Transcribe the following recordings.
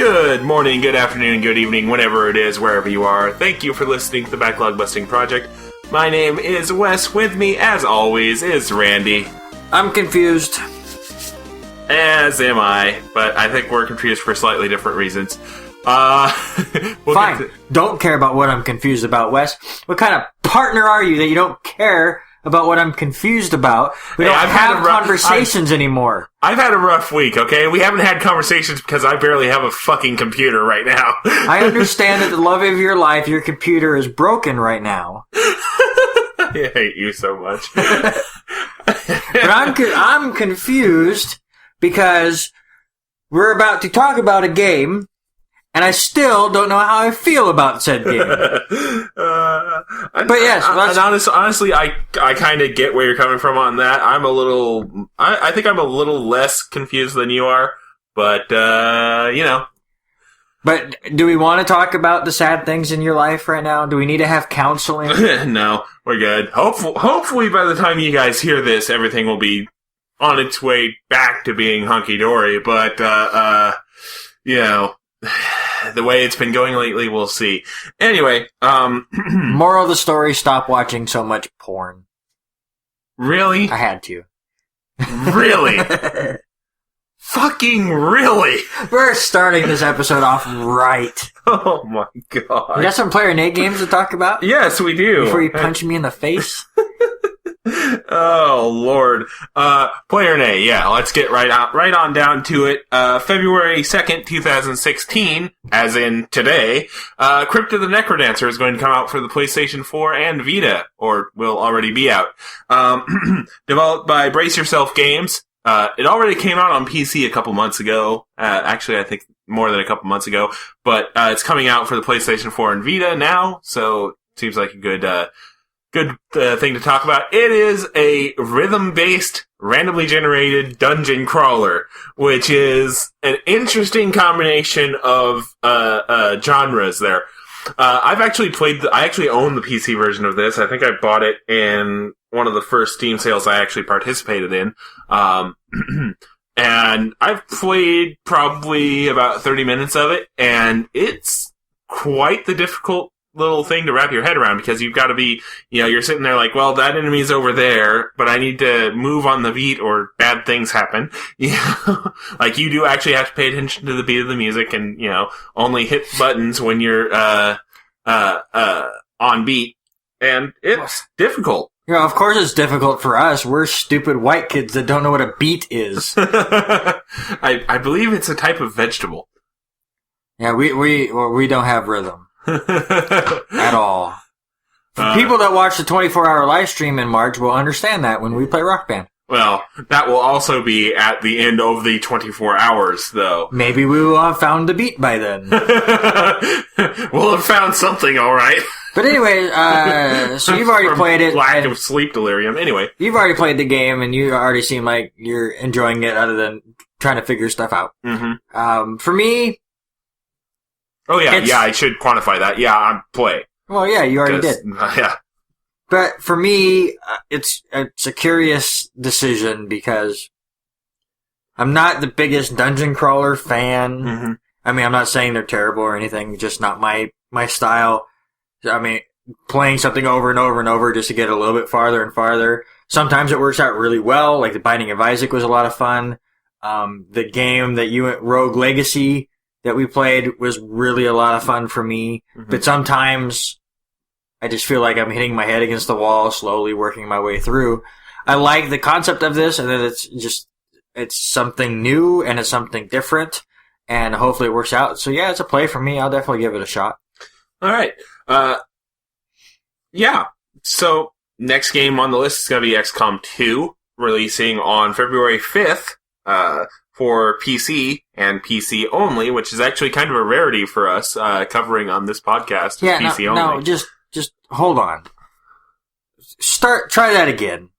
Good morning, good afternoon, good evening, whatever it is, wherever you are. Thank you for listening to the Backlog Busting Project. My name is Wes. With me, as always, is Randy. I'm confused. As am I, but I think we're confused for slightly different reasons. Fine. Don't care about what I'm confused about, Wes. What kind of partner are you that you don't care about what I'm confused about? We don't have conversations anymore. I've had a rough week, okay? We haven't had conversations because I barely have a fucking computer right now. I understand that the love of your life, your computer, is broken right now. I hate you so much. But I'm confused because we're about to talk about a game, and I still don't know how I feel about said game. But yes, honestly, I kind of get where you're coming from on that. I think I'm a little less confused than you are, but you know. But do we want to talk about the sad things in your life right now? Do we need to have counseling? No, we're good. Hopefully, by the time you guys hear this, everything will be on its way back to being hunky dory. But you know. The way it's been going lately, we'll see. Anyway, moral of the story, stop watching so much porn. Really? I had to. Really? Fucking really? We're starting this episode off right. Oh my god. We got some Player Nate games to talk about? Yes, we do. Before you punch me in the face? Oh, Lord. Player Nate, yeah, let's get right on down to it. February 2nd, 2016, as in today, Crypt of the NecroDancer is going to come out for the PlayStation 4 and Vita, or will already be out. Developed by Brace Yourself Games. It already came out on PC a couple months ago. Actually, I think more than a couple months ago, but it's coming out for the PlayStation 4 and Vita now, so seems like a good thing to talk about. It is a rhythm-based, randomly generated dungeon crawler, which is an interesting combination of genres there. I actually own the PC version of this. I think I bought it in one of the first Steam sales I actually participated in. And I've played probably about 30 minutes of it, and it's quite the difficult little thing to wrap your head around, because you've got to be, you're sitting there like, well, that enemy's over there, but I need to move on the beat or bad things happen. Like, you do actually have to pay attention to the beat of the music and, only hit buttons when you're, on beat. And it's difficult. Yeah, of course it's difficult for us. We're stupid white kids that don't know what a beet is. I believe it's a type of vegetable. Yeah, we don't have rhythm. At all. People that watch the 24-hour live stream in March will understand that when we play Rock Band. Well, that will also be at the end of the 24 hours, though. Maybe we will have found the beat by then. We'll have found something, alright. But anyway, so you've already played it. Lack of sleep delirium. Anyway. You've already played the game, and you already seem like you're enjoying it other than trying to figure stuff out. Mm-hmm. For me... Oh, yeah, I should quantify that. Yeah, I'm play. Well, yeah, you already did. Yeah. But for me, it's a curious decision because I'm not the biggest dungeon crawler fan. Mm-hmm. I mean, I'm not saying they're terrible or anything, just not my style. I mean, playing something over and over and over just to get a little bit farther and farther. Sometimes it works out really well, like The Binding of Isaac was a lot of fun. The game that Rogue Legacy, that we played was really a lot of fun for me. Mm-hmm. But sometimes I just feel like I'm hitting my head against the wall, slowly working my way through. I like the concept of this, and that it's something new and it's something different, and hopefully it works out. So yeah, it's a play for me. I'll definitely give it a shot. All right. Yeah. So next game on the list is going to be XCOM 2, releasing on February 5th. For PC and PC only, which is actually kind of a rarity for us, covering on this podcast. Yeah, PC only. No, just hold on. Try that again.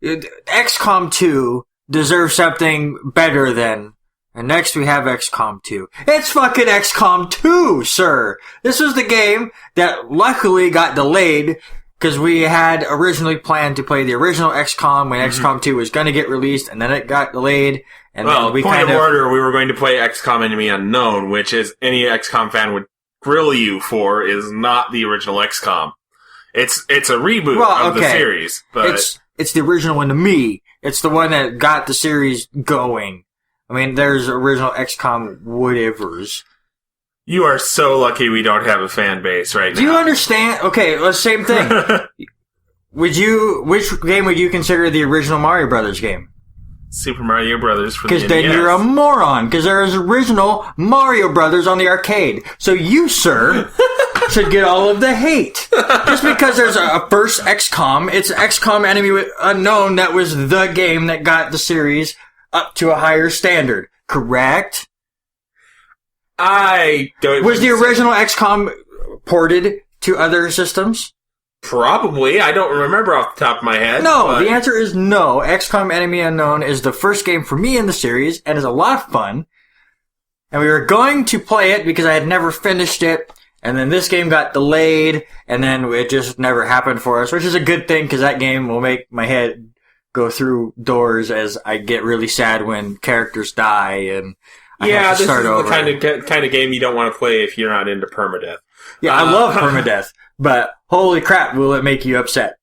XCOM 2 deserves something better than, and next we have XCOM 2. It's fucking XCOM 2, sir! This was the game that luckily got delayed, because we had originally planned to play the original XCOM when XCOM 2 was going to get released, and then it got delayed, And well, then we point kind of of order, we were going to play XCOM Enemy Unknown, which is any XCOM fan would grill you for is not the original XCOM. It's a reboot of the series, but it's the original one to me. It's the one that got the series going. I mean, there's original XCOM whatevers. You are so lucky we don't have a fan base right now. Do you understand? Okay, well, same thing. Which game would you consider the original Mario Brothers game? Super Mario Brothers for the NES. Because then you're a moron, because there is original Mario Brothers on the arcade. So you, sir, should get all of the hate. Just because there's a first XCOM, it's XCOM Enemy Unknown that was the game that got the series up to a higher standard. Correct? I don't... Was the original XCOM ported to other systems? Probably. I don't remember off the top of my head. No, but... the answer is no. XCOM Enemy Unknown is the first game for me in the series, and is a lot of fun. And we were going to play it because I had never finished it, and then this game got delayed, and then it just never happened for us, which is a good thing, because that game will make my head go through doors as I get really sad when characters die, and I have to start over. This is the kind of game you don't want to play if you're not into permadeath. Yeah, I love permadeath. But holy crap, will it make you upset?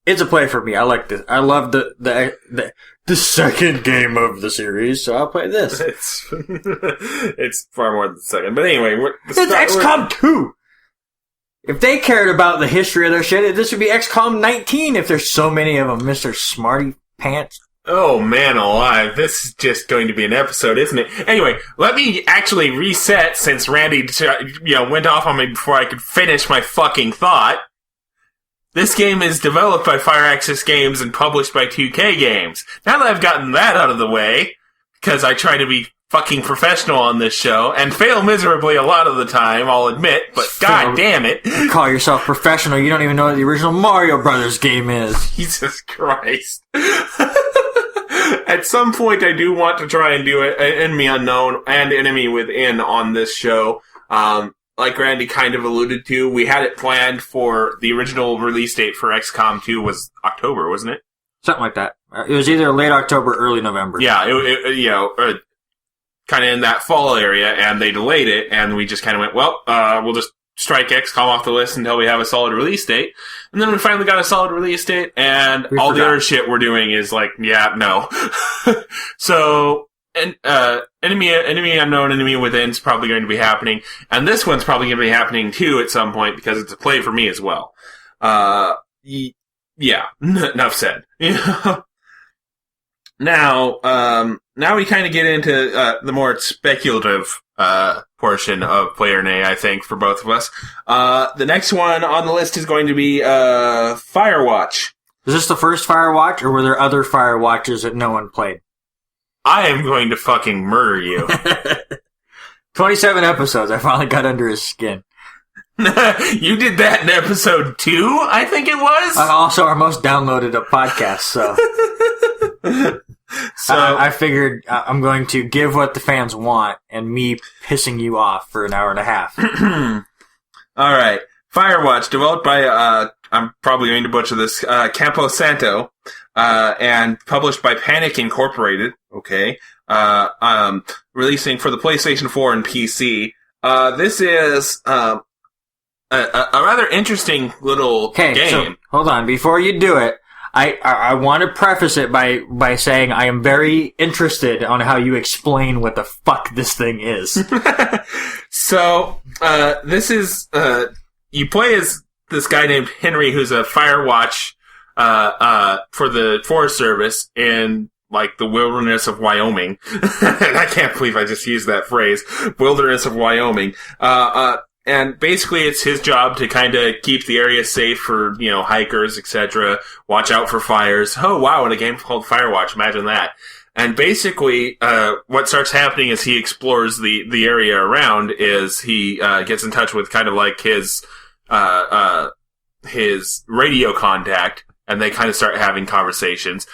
It's a play for me. I like this. I love the second game of the series, so I'll play this. It's far more than the second. But anyway, it's XCOM 2! If they cared about the history of their shit, this would be XCOM 19 if there's so many of them, Mr. Smarty Pants. Oh man alive, this is just going to be an episode, isn't it? Anyway, let me actually reset since Randy, went off on me before I could finish my fucking thought. This game is developed by Firaxis Games and published by 2K Games. Now that I've gotten that out of the way, because I try to be fucking professional on this show, and fail miserably a lot of the time, I'll admit, but god damn it. You call yourself professional, you don't even know what the original Mario Brothers game is. Jesus Christ. At some point, I do want to try and do it, Enemy Unknown and Enemy Within on this show. Like Randy kind of alluded to, we had it planned for the original release date for XCOM 2 was October, wasn't it? Something like that. It was either late October, early November. Yeah, kind of in that fall area, and they delayed it, and we just kind of went, well, we'll just strike XCOM off the list until we have a solid release date. And then we finally got a solid release date, and all the other shit we're doing is like, yeah, no. So, Enemy Unknown, Enemy Within is probably going to be happening, and this one's probably going to be happening too at some point, because it's a play for me as well. Yeah, enough said. Now we kind of get into the more speculative portion of Player Nay, I think, for both of us. The next one on the list is going to be Firewatch. Is this the first Firewatch, or were there other Firewatches that no one played? I am going to fucking murder you. 27 episodes, I finally got under his skin. You did that in episode 2, I think it was? Also our most downloaded podcast, so... So I figured I'm going to give what the fans want and me pissing you off for an hour and a half. Alright. Firewatch, developed by, I'm probably going to butcher this, Campo Santo, and published by Panic Incorporated. Okay. Releasing for the PlayStation 4 and PC. This is, a rather interesting little game. So, hold on. Before you do it, I want to preface it by saying I am very interested on how you explain what the fuck this thing is. So, this is, you play as this guy named Henry who's a Firewatch, for the Forest Service in, like, the wilderness of Wyoming. I can't believe I just used that phrase. Wilderness of Wyoming. And basically it's his job to kind of keep the area safe for, hikers, etc. Watch out for fires. Oh, wow, in a game called Firewatch, imagine that. And basically, what starts happening as he explores the area around is he, gets in touch with kind of like his radio contact, and they kind of start having conversations.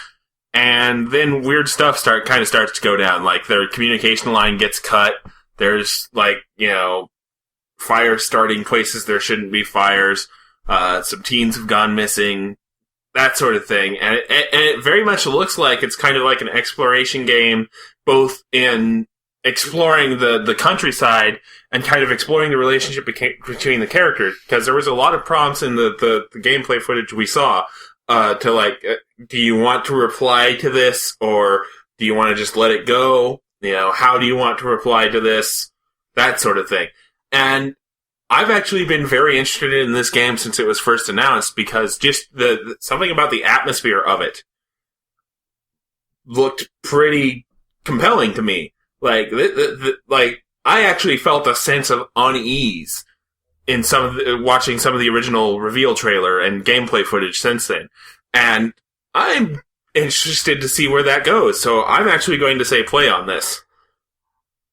And then weird stuff starts to go down. Like, their communication line gets cut. There's, like, fires starting places there shouldn't be fires. Some teens have gone missing. That sort of thing. And it very much looks like it's kind of like an exploration game both in exploring the countryside and kind of exploring the relationship between the characters, because there was a lot of prompts in the gameplay footage we saw to like, do you want to reply to this, or do you want to just let it go? You know, how do you want to reply to this? That sort of thing. And I've actually been very interested in this game since it was first announced, because just something about the atmosphere of it looked pretty compelling to me. Like, I actually felt a sense of unease in watching some of the original reveal trailer and gameplay footage since then. And I'm interested to see where that goes. So I'm actually going to say play on this.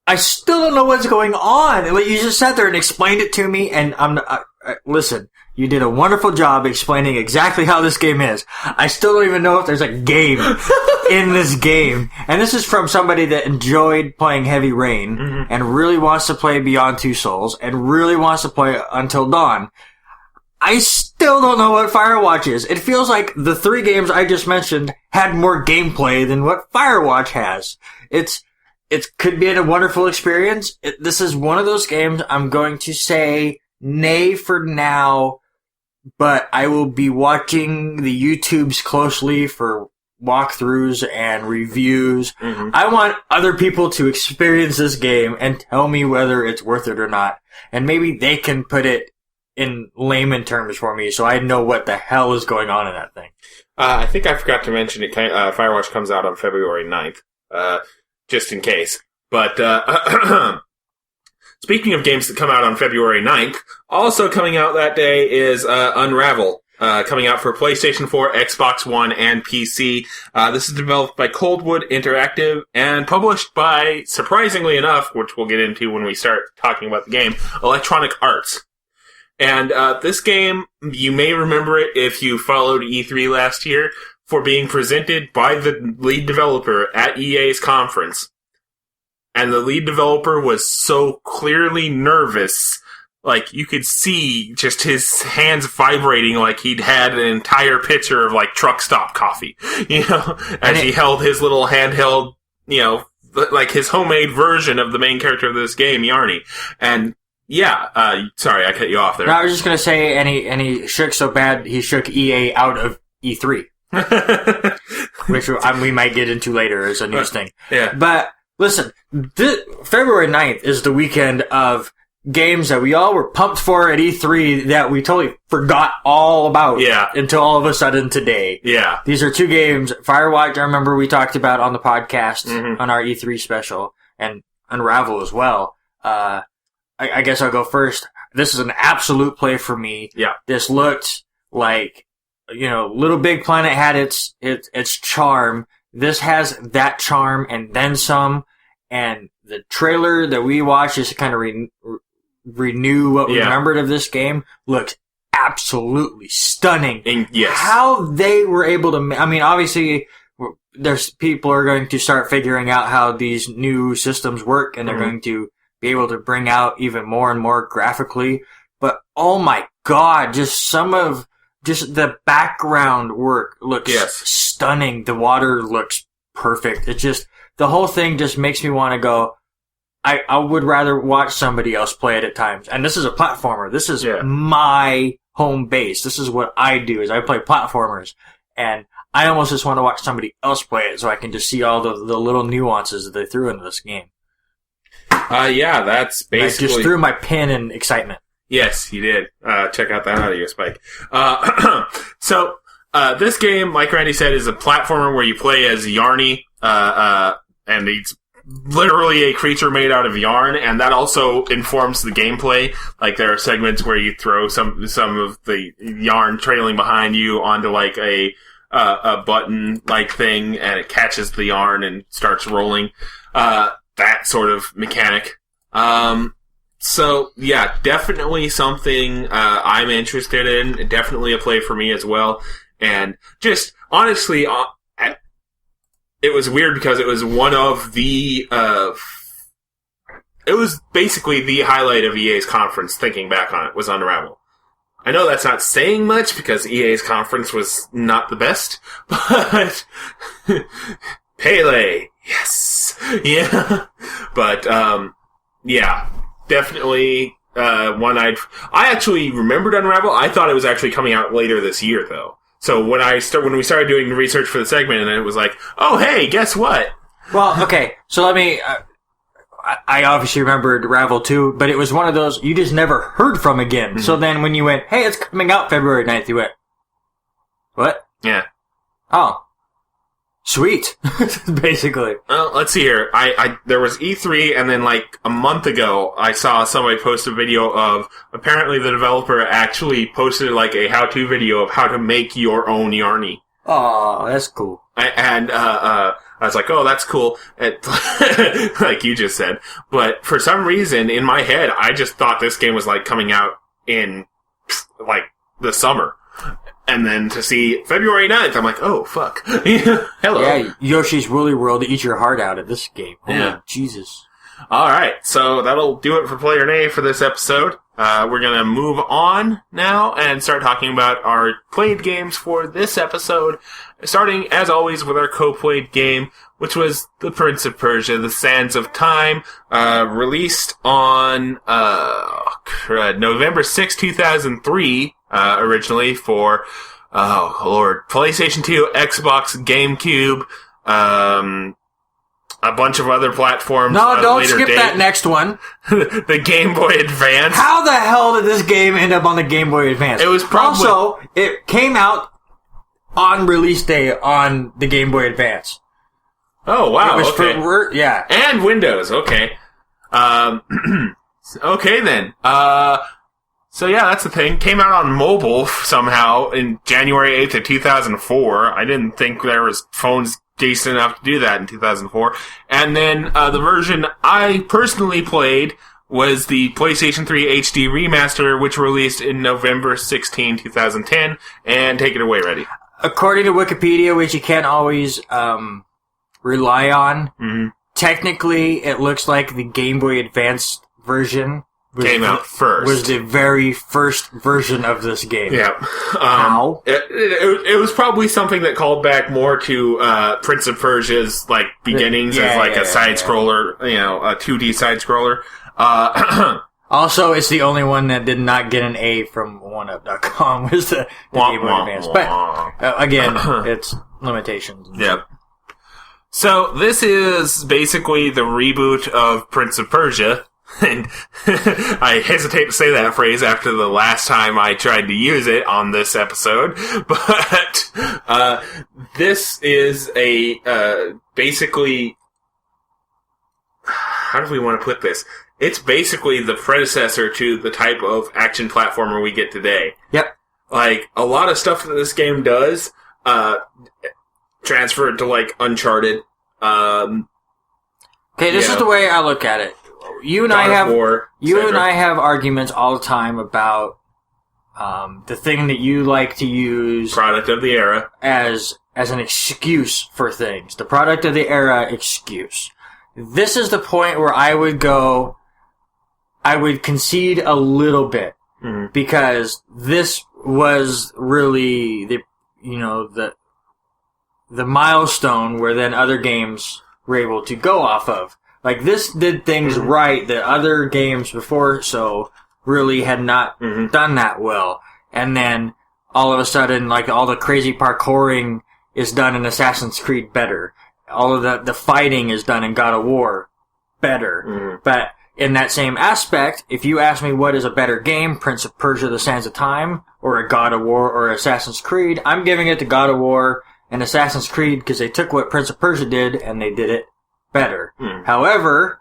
I still don't know what's going on. Like, you just sat there and explained it to me, and listen, you did a wonderful job explaining exactly how this game is. I still don't even know if there's a game in this game. And this is from somebody that enjoyed playing Heavy Rain and really wants to play Beyond Two Souls and really wants to play Until Dawn. I still don't know what Firewatch is. It feels like the 3 games I just mentioned had more gameplay than what Firewatch has. It could be a wonderful experience. This is one of those games I'm going to say nay for now, but I will be watching the YouTubes closely for walkthroughs and reviews. I want other people to experience this game and tell me whether it's worth it or not. And maybe they can put it in layman terms for me so I know what the hell is going on in that thing. I think I forgot to mention it. Firewatch comes out on February 9th. Just in case. But, speaking of games that come out on February 9th, also coming out that day is Unravel, coming out for PlayStation 4, Xbox One, and PC. This is developed by Coldwood Interactive and published by, surprisingly enough, which we'll get into when we start talking about the game, Electronic Arts. And this game, you may remember it if you followed E3 last year, for being presented by the lead developer at EA's conference. And the lead developer was so clearly nervous, like you could see just his hands vibrating like he'd had an entire pitcher of like truck stop coffee, you know, as he held his little handheld, you know, like his homemade version of the main character of this game, Yarny. And yeah, sorry, I cut you off there. No, I was just gonna say, and he shook so bad, he shook EA out of E3. Which we might get into later as a news thing. Yeah. But listen, February 9th is the weekend of games that we all were pumped for at E3 that we totally forgot all about until all of a sudden today. Yeah. These are 2 games. Firewatch, I remember we talked about on the podcast on our E3 special, and Unravel as well. I guess I'll go first. This is an absolute play for me. Yeah. This looked like, you know, Little Big Planet had its charm. This has that charm and then some. And the trailer that we watched just to kind of renew what we remembered of this game looks absolutely stunning. And yes. How they were able to, I mean, obviously there's people are going to start figuring out how these new systems work, and they're going to be able to bring out even more and more graphically. But oh my God, just the background work looks stunning. The water looks perfect. It just, the whole thing just makes me want to go, I would rather watch somebody else play it at times. And this is a platformer. This is my home base. This is what I do, is I play platformers. And I almost just want to watch somebody else play it so I can just see all the little nuances that they threw into this game. That's basically... I just threw my pin in excitement. Yes, you did. Check out that audio spike. So, this game, like Randy said, is a platformer where you play as Yarny, and he's literally a creature made out of yarn, and that also informs the gameplay. Like, there are segments where you throw some of the yarn trailing behind you onto like a button-like thing, and it catches the yarn and starts rolling. That sort of mechanic. So, yeah, definitely something I'm interested in. Definitely a play for me as well. And just, honestly, it was weird because it was one of the... it was basically the highlight of EA's conference, thinking back on it, was Unravel. I know that's not saying much because EA's conference was not the best, but... Pele. Yes. Yeah. But, yeah. Definitely, one I actually remembered Unravel. I thought it was actually coming out later this year, though. So when we started doing research for the segment, and it was like, oh, hey, guess what? Well, okay. So let me, I obviously remembered Ravel too, but it was one of those you just never heard from again. Mm-hmm. So then when you went, hey, it's coming out February 9th, you went, what? Yeah. Oh. Sweet. Basically. Well, let's see here. There was E3, and then like a month ago, I saw somebody post a video of, apparently the developer actually posted like a how-to video of how to make your own Yarny. Oh, that's cool. I was like, oh, that's cool. Like you just said. But for some reason, in my head, I just thought this game was like coming out in like the summer. And then to see February 9th, I'm like, oh, fuck. Hello. Yeah, Yoshi's Woolly World to eat your heart out of this game. Oh, Jesus. Alright, so that'll do it for Player A for this episode. We're gonna move on now and start talking about our played games for this episode. Starting, as always, with our co-played game, which was The Prince of Persia, The Sands of Time, released on November 6, 2003, originally for, oh lord, PlayStation 2, Xbox, GameCube, a bunch of other platforms. No, don't skip that next one. The Game Boy Advance. How the hell did this game end up on the Game Boy Advance? It was probably... Also, it came out on release day on the Game Boy Advance. Oh, wow, it was okay. Yeah. And Windows, okay. Okay, then. So yeah, that's the thing. Came out on mobile somehow in January 8th of 2004. I didn't think there was phones decent enough to do that in 2004. And then the version I personally played was the PlayStation 3 HD remaster, which released in November 16, 2010. And take it away, Reddy. According to Wikipedia, which you can't always rely on, technically it looks like the Game Boy Advance version came out first. Was the very first version of this game. Yeah. How? It was probably something that called back more to Prince of Persia's like beginnings as like a side-scroller, you know, a 2D side-scroller. Also, it's the only one that did not get an A from OneUp.com was the Game Boy Advance. But, again, it's limitations. Yep. So, this is basically the reboot of Prince of Persia. And I hesitate to say that phrase after the last time I tried to use it on this episode. But, this is a, basically, how do we want to put this? It's basically the predecessor to the type of action platformer we get today. Yep. Like, a lot of stuff that this game does, transferred to, like, Uncharted. Okay, this is the way I look at it. You and I have arguments all the time about, the thing that you like to use. Product of the era. As an excuse for things. The product of the era excuse. This is the point where I would concede a little bit, because this was really the milestone where then other games were able to go off of. Like, this did things right that other games before so really had not done that well. And then all of a sudden, like, all the crazy parkouring is done in Assassin's Creed better. All of the fighting is done in God of War better. But in that same aspect, if you ask me what is a better game, Prince of Persia, The Sands of Time, or a God of War, or Assassin's Creed, I'm giving it to God of War and Assassin's Creed because they took what Prince of Persia did and they did it better. However,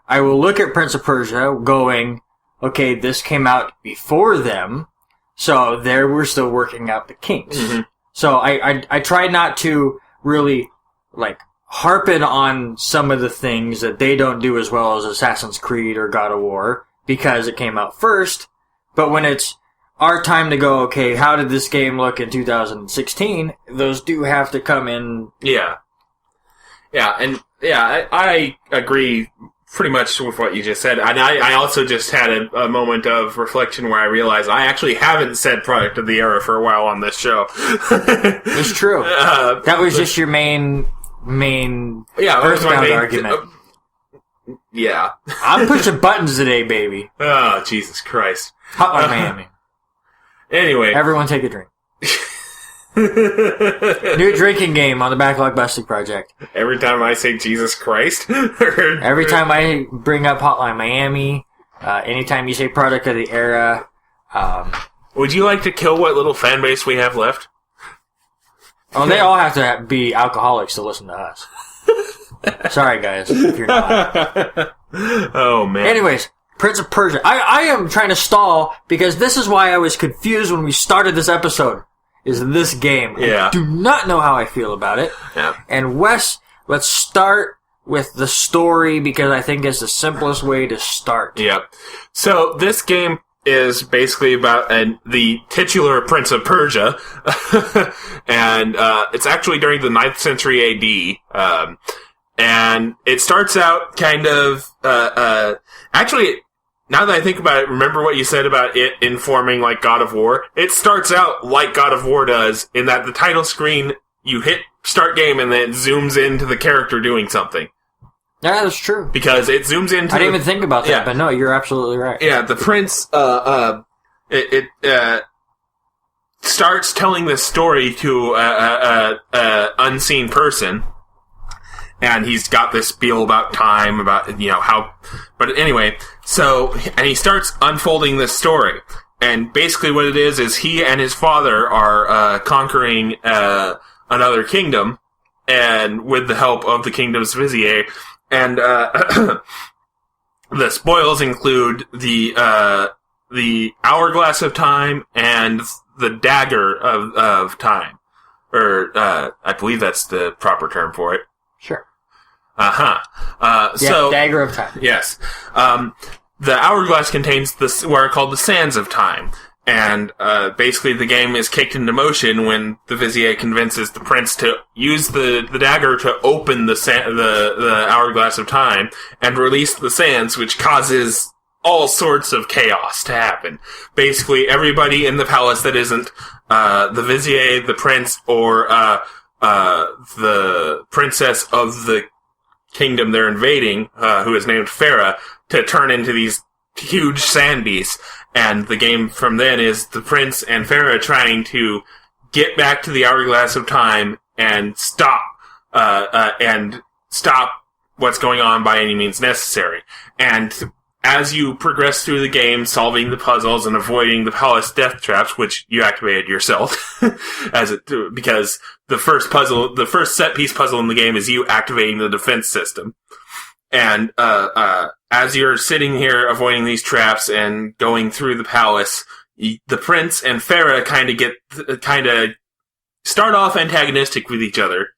I will look at Prince of Persia going, okay, this came out before them, so they were still working out the kinks. So I try not to really, like, harping on some of the things that they don't do as well as Assassin's Creed or God of War because it came out first. But when it's our time to go, okay, how did this game look in 2016? Those do have to come in. Yeah. Yeah, and I agree pretty much with what you just said. And I also just had a moment of reflection where I realized I actually haven't said product of the era for a while on this show. It's true. That was just your main main that was my Earthbound main argument. Yeah. I'm pushing buttons today, baby. Oh, Jesus Christ. Hotline Miami. Anyway. Everyone take a drink. New drinking game on the Backlog Busting Project. Every time I say Jesus Christ. Every time I bring up Hotline Miami, anytime you say product of the era. Would you like to kill what little fan base we have left? Oh, they all have to be alcoholics to listen to us. Sorry, guys, if you're not. Oh, man. Anyways, Prince of Persia. I am trying to stall because this is why I was confused when we started this episode. Is this game. Yeah. I do not know how I feel about it. Yeah. And Wes, let's start with the story because I think it's the simplest way to start. Yeah. So this game is basically about the titular Prince of Persia, and it's actually during the 9th century AD, and it starts out kind of actually. Now that I think about it, remember what you said about it informing like God of War? It starts out like God of War does, in that the title screen, you hit start game and then it zooms into the character doing something. Yeah, that's true. Because it zooms into... I didn't even think about that, but no, you're absolutely right. Yeah, the prince, starts telling this story to a unseen person. And he's got this spiel about time, about, how... But anyway, and he starts unfolding this story. And basically what it is he and his father are conquering another kingdom, and with the help of the kingdom's vizier. And the spoils include the hourglass of time and the dagger of time. Or, I believe that's the proper term for it. Sure. Dagger of time. Yes. The hourglass contains what are called the sands of time. And, basically the game is kicked into motion when the vizier convinces the prince to use the dagger to open the hourglass of time and release the sands, which causes all sorts of chaos to happen. Basically, everybody in the palace that isn't, the vizier, the prince, or, the princess of the kingdom they're invading, who is named Farah, to turn into these huge sand beasts. And the game from then is the prince and Farah trying to get back to the hourglass of time and stop what's going on by any means necessary. And as you progress through the game, solving the puzzles and avoiding the palace death traps, which you activated yourself, because the first set piece puzzle in the game is you activating the defense system. And, as you're sitting here avoiding these traps and going through the palace, the prince and Farah kind of start off antagonistic with each other.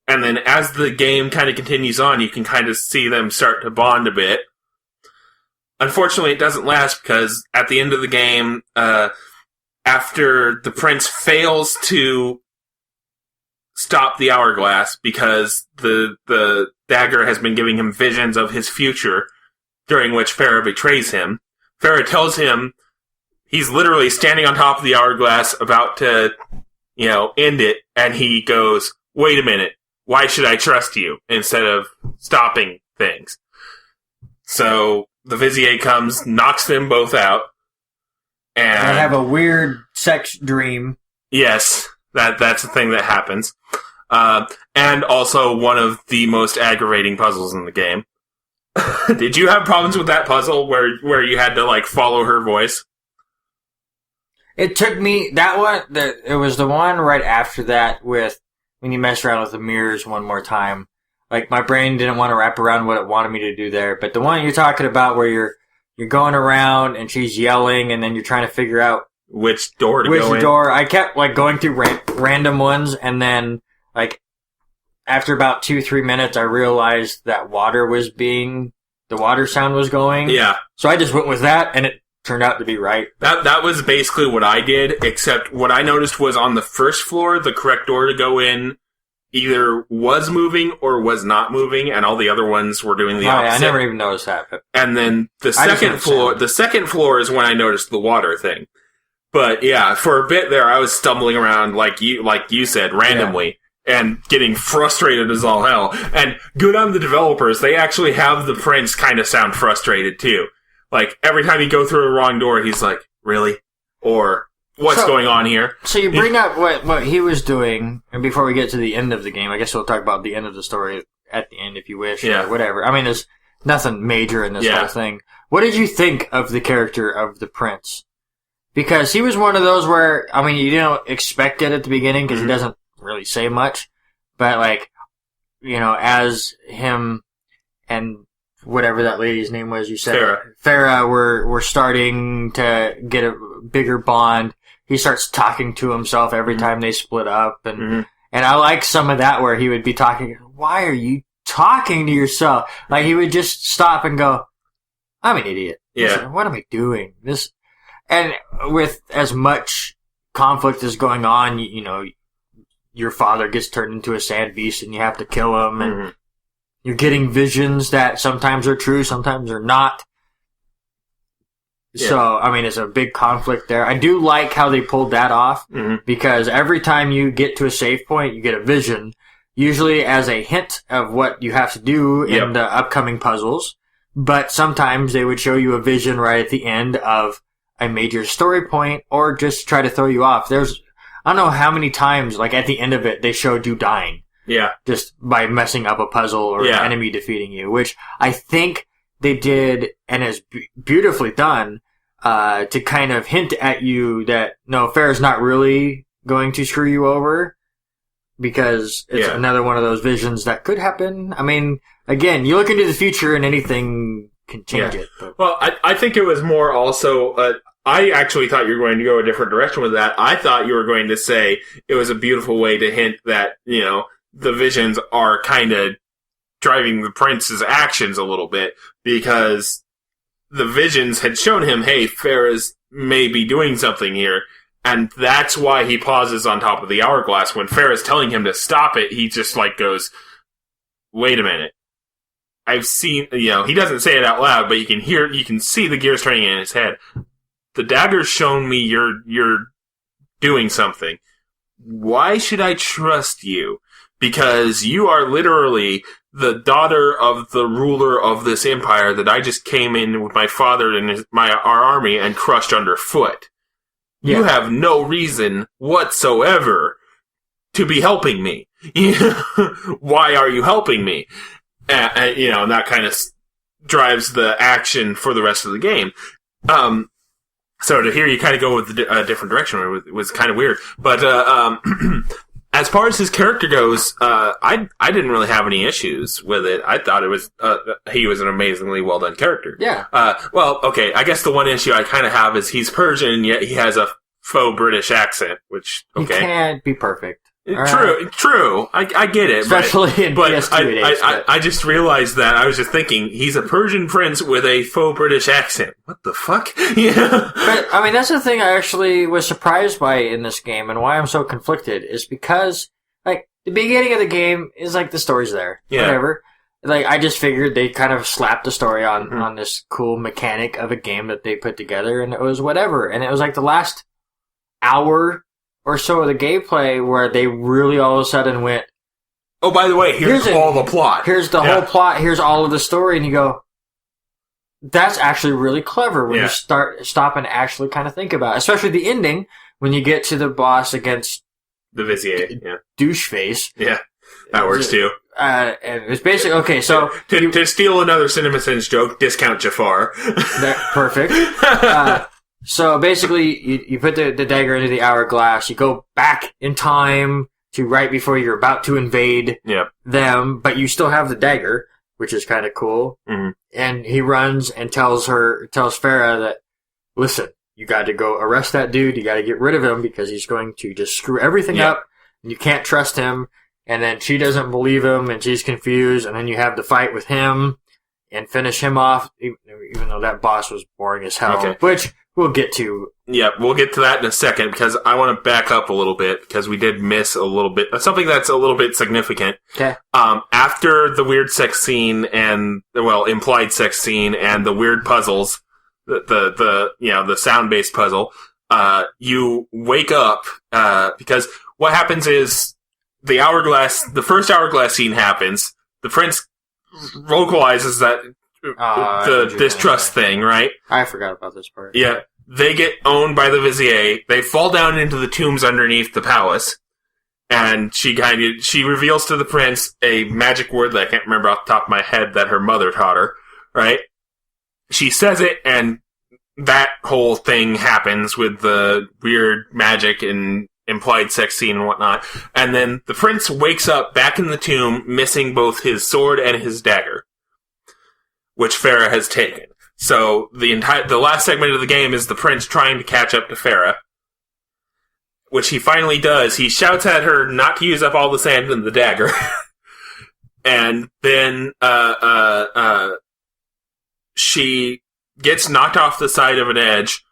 And then as the game kind of continues on, you can kind of see them start to bond a bit. Unfortunately, it doesn't last because at the end of the game, after the prince fails to stop the hourglass because the dagger has been giving him visions of his future, during which Farah betrays him. Farah tells him he's literally standing on top of the hourglass about to, end it, and he goes, "Wait a minute, why should I trust you?" instead of stopping things. So the vizier comes, knocks them both out, and I have a weird sex dream. Yes, that's the thing that happens. And also one of the most aggravating puzzles in the game. Did you have problems with that puzzle where you had to follow her voice? It took me it was the one right after that with when you mess around with the mirrors one more time. My brain didn't want to wrap around what it wanted me to do there, but the one you're talking about where you're going around and she's yelling and then you're trying to figure out which door to go in. Which door. I kept going through random ones, and then after about 2-3 minutes, I realized that the water sound was going. Yeah. So I just went with that, and it turned out to be right. That was basically what I did, except what I noticed was on the first floor, the correct door to go in either was moving or was not moving, and all the other ones were doing the opposite. Yeah, I never even noticed that. And then the second floor is when I noticed the water thing. But yeah, for a bit there, I was stumbling around like you said, randomly. Yeah. and getting frustrated as all hell. And good on the developers, they actually have the prince kind of sound frustrated too. Like, every time you go through a wrong door, he's like, really? Or, what's going on here? So you bring up what he was doing, and before we get to the end of the game, I guess we'll talk about the end of the story at the end if you wish, or whatever. I mean, there's nothing major in this whole thing. What did you think of the character of the prince? Because he was one of those where, I mean, you don't expect it at the beginning because he doesn't really say much, but like, you know, as him and whatever that lady's name was, you said Farah were starting to get a bigger bond. He starts talking to himself every time they split up, and I like some of that where he would be talking. Why are you talking to yourself? Like, he would just stop and go, "I'm an idiot. What am I doing?" And with as much conflict as going on, you know, your father gets turned into a sand beast and you have to kill him, and you're getting visions that sometimes are true, sometimes are not. Yeah. So, I mean, it's a big conflict there. I do like how they pulled that off, because every time you get to a save point, you get a vision, usually as a hint of what you have to do in the upcoming puzzles. But sometimes they would show you a vision right at the end of a major story point, or just try to throw you off. I don't know how many times, like at the end of it, they showed you dying. Yeah. Just by messing up a puzzle or an enemy defeating you, which I think they did, and is beautifully done, to kind of hint at you that, no, Farah's not really going to screw you over, because it's another one of those visions that could happen. I mean, again, you look into the future and anything can change it. But. Well, I think it was more also, I actually thought you were going to go a different direction with that. I thought you were going to say it was a beautiful way to hint that, you know, the visions are kind of driving the prince's actions a little bit, because the visions had shown him, hey, Farah's may be doing something here, and that's why he pauses on top of the hourglass. When Farah's telling him to stop it, he just, like, goes, wait a minute. I've seen, you know, he doesn't say it out loud, but you can see the gears turning in his head. The dagger's shown me you're doing something. Why should I trust you? Because you are literally the daughter of the ruler of this empire that I just came in with my father and our army and crushed underfoot. Yeah. You have no reason whatsoever to be helping me. Why are you helping me? You know, and that kind of drives the action for the rest of the game. So to hear you kind of go with a different direction was kind of weird. But as far as his character goes, I didn't really have any issues with it. I thought he was an amazingly well done character. Yeah. Well, okay. I guess the one issue I kind of have is he's Persian, yet he has a faux British accent, which okay. He can't be perfect. True. I get it. Especially in PS2 days. I just realized that. I was just thinking, he's a Persian prince with a faux British accent. What the fuck? Yeah. But, I mean, that's the thing I actually was surprised by in this game, and why I'm so conflicted, is because, like, the beginning of the game is like, the story's there. Yeah. Whatever. Like, I just figured they kind of slapped the story on this cool mechanic of a game that they put together, and it was whatever. And it was like the last hour or so of the gameplay where they really all of a sudden went, oh, by the way, here's all the plot. Here's the whole plot. Here's all of the story. And you go, that's actually really clever when you stop and actually kind of think about it. Especially the ending when you get to the boss against the Vizier. Douche face. Yeah. That works too. And it's basically, okay, so. To steal another CinemaSins joke, discount Jafar. Perfect. So basically, you put the dagger into the hourglass, you go back in time to right before you're about to invade them, but you still have the dagger, which is kind of cool. Mm-hmm. And he runs and tells Farah that, listen, you got to go arrest that dude, you got to get rid of him because he's going to just screw everything up, and you can't trust him. And then she doesn't believe him, and she's confused, and then you have the fight with him and finish him off, even though that boss was boring as hell, which we'll get to. Yeah, we'll get to that in a second, because I want to back up a little bit, because we did miss a little bit, something that's a little bit significant. Okay. After the weird sex scene and, well, implied sex scene and the weird puzzles, the sound-based puzzle, you wake up, because what happens is the first hourglass scene happens. The prince vocalizes that the distrust thing, right? I forgot about this part. Yeah. They get owned by the Vizier. They fall down into the tombs underneath the palace. And she reveals to the prince a magic word that I can't remember off the top of my head that her mother taught her, right? She says it, and that whole thing happens with the weird magic and implied sex scene and whatnot. And then the prince wakes up back in the tomb, missing both his sword and his dagger, which Farah has taken. So the last segment of the game is the prince trying to catch up to Farah, which he finally does. He shouts at her not to use up all the sand in the dagger. And then she gets knocked off the side of an edge.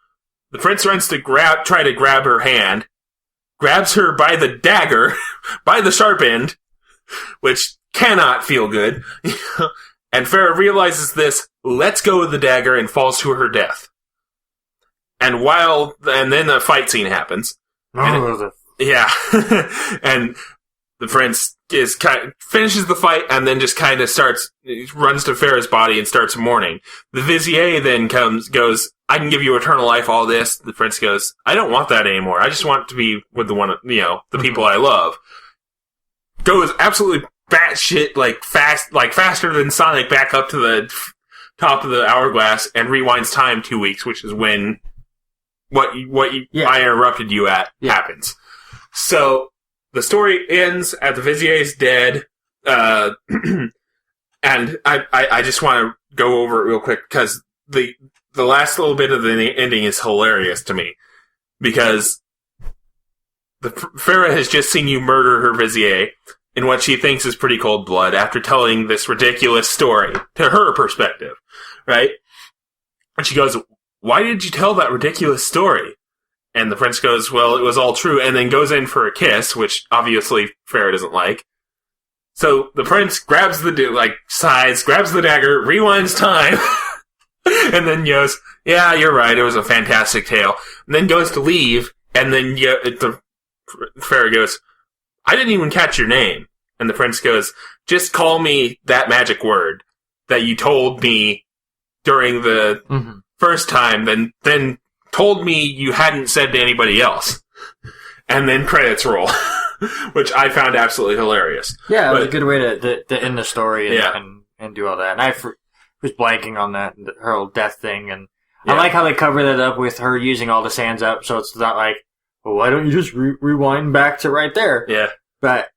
The prince runs to try to grab her hand, grabs her by the dagger, by the sharp end, which cannot feel good. And Farah realizes this, lets go of the dagger, and falls to her death. And then a fight scene happens. Yeah. And the prince finishes the fight and then just kind of runs to Farah's body and starts mourning. The Vizier then goes, I can give you eternal life, all this. The prince goes, I don't want that anymore. I just want to be with the people I love. Goes absolutely batshit, faster than Sonic back up to the top of the hourglass and rewinds time 2 weeks, which is when I interrupted you at happens. So the story ends at the Vizier's dead, and I just want to go over it real quick because the last little bit of the ending is hilarious to me because Farah has just seen you murder her Vizier in what she thinks is pretty cold blood after telling this ridiculous story to her perspective, right? And she goes, why did you tell that ridiculous story? And the prince goes, well, it was all true, and then goes in for a kiss, which obviously Farah doesn't like. So the prince grabs sighs, grabs the dagger, rewinds time, and then goes, yeah, you're right, it was a fantastic tale. And then goes to leave, and then Farah goes, I didn't even catch your name. And the prince goes, just call me that magic word that you told me during the first time, then told me you hadn't said to anybody else. And then credits roll, which I found absolutely hilarious. Yeah, it was a good way to end the story and do all that. And I was blanking on that, her whole death thing. And I like how they cover that up with her using all the sands up, so it's not like, well, why don't you just rewind back to right there? Yeah. But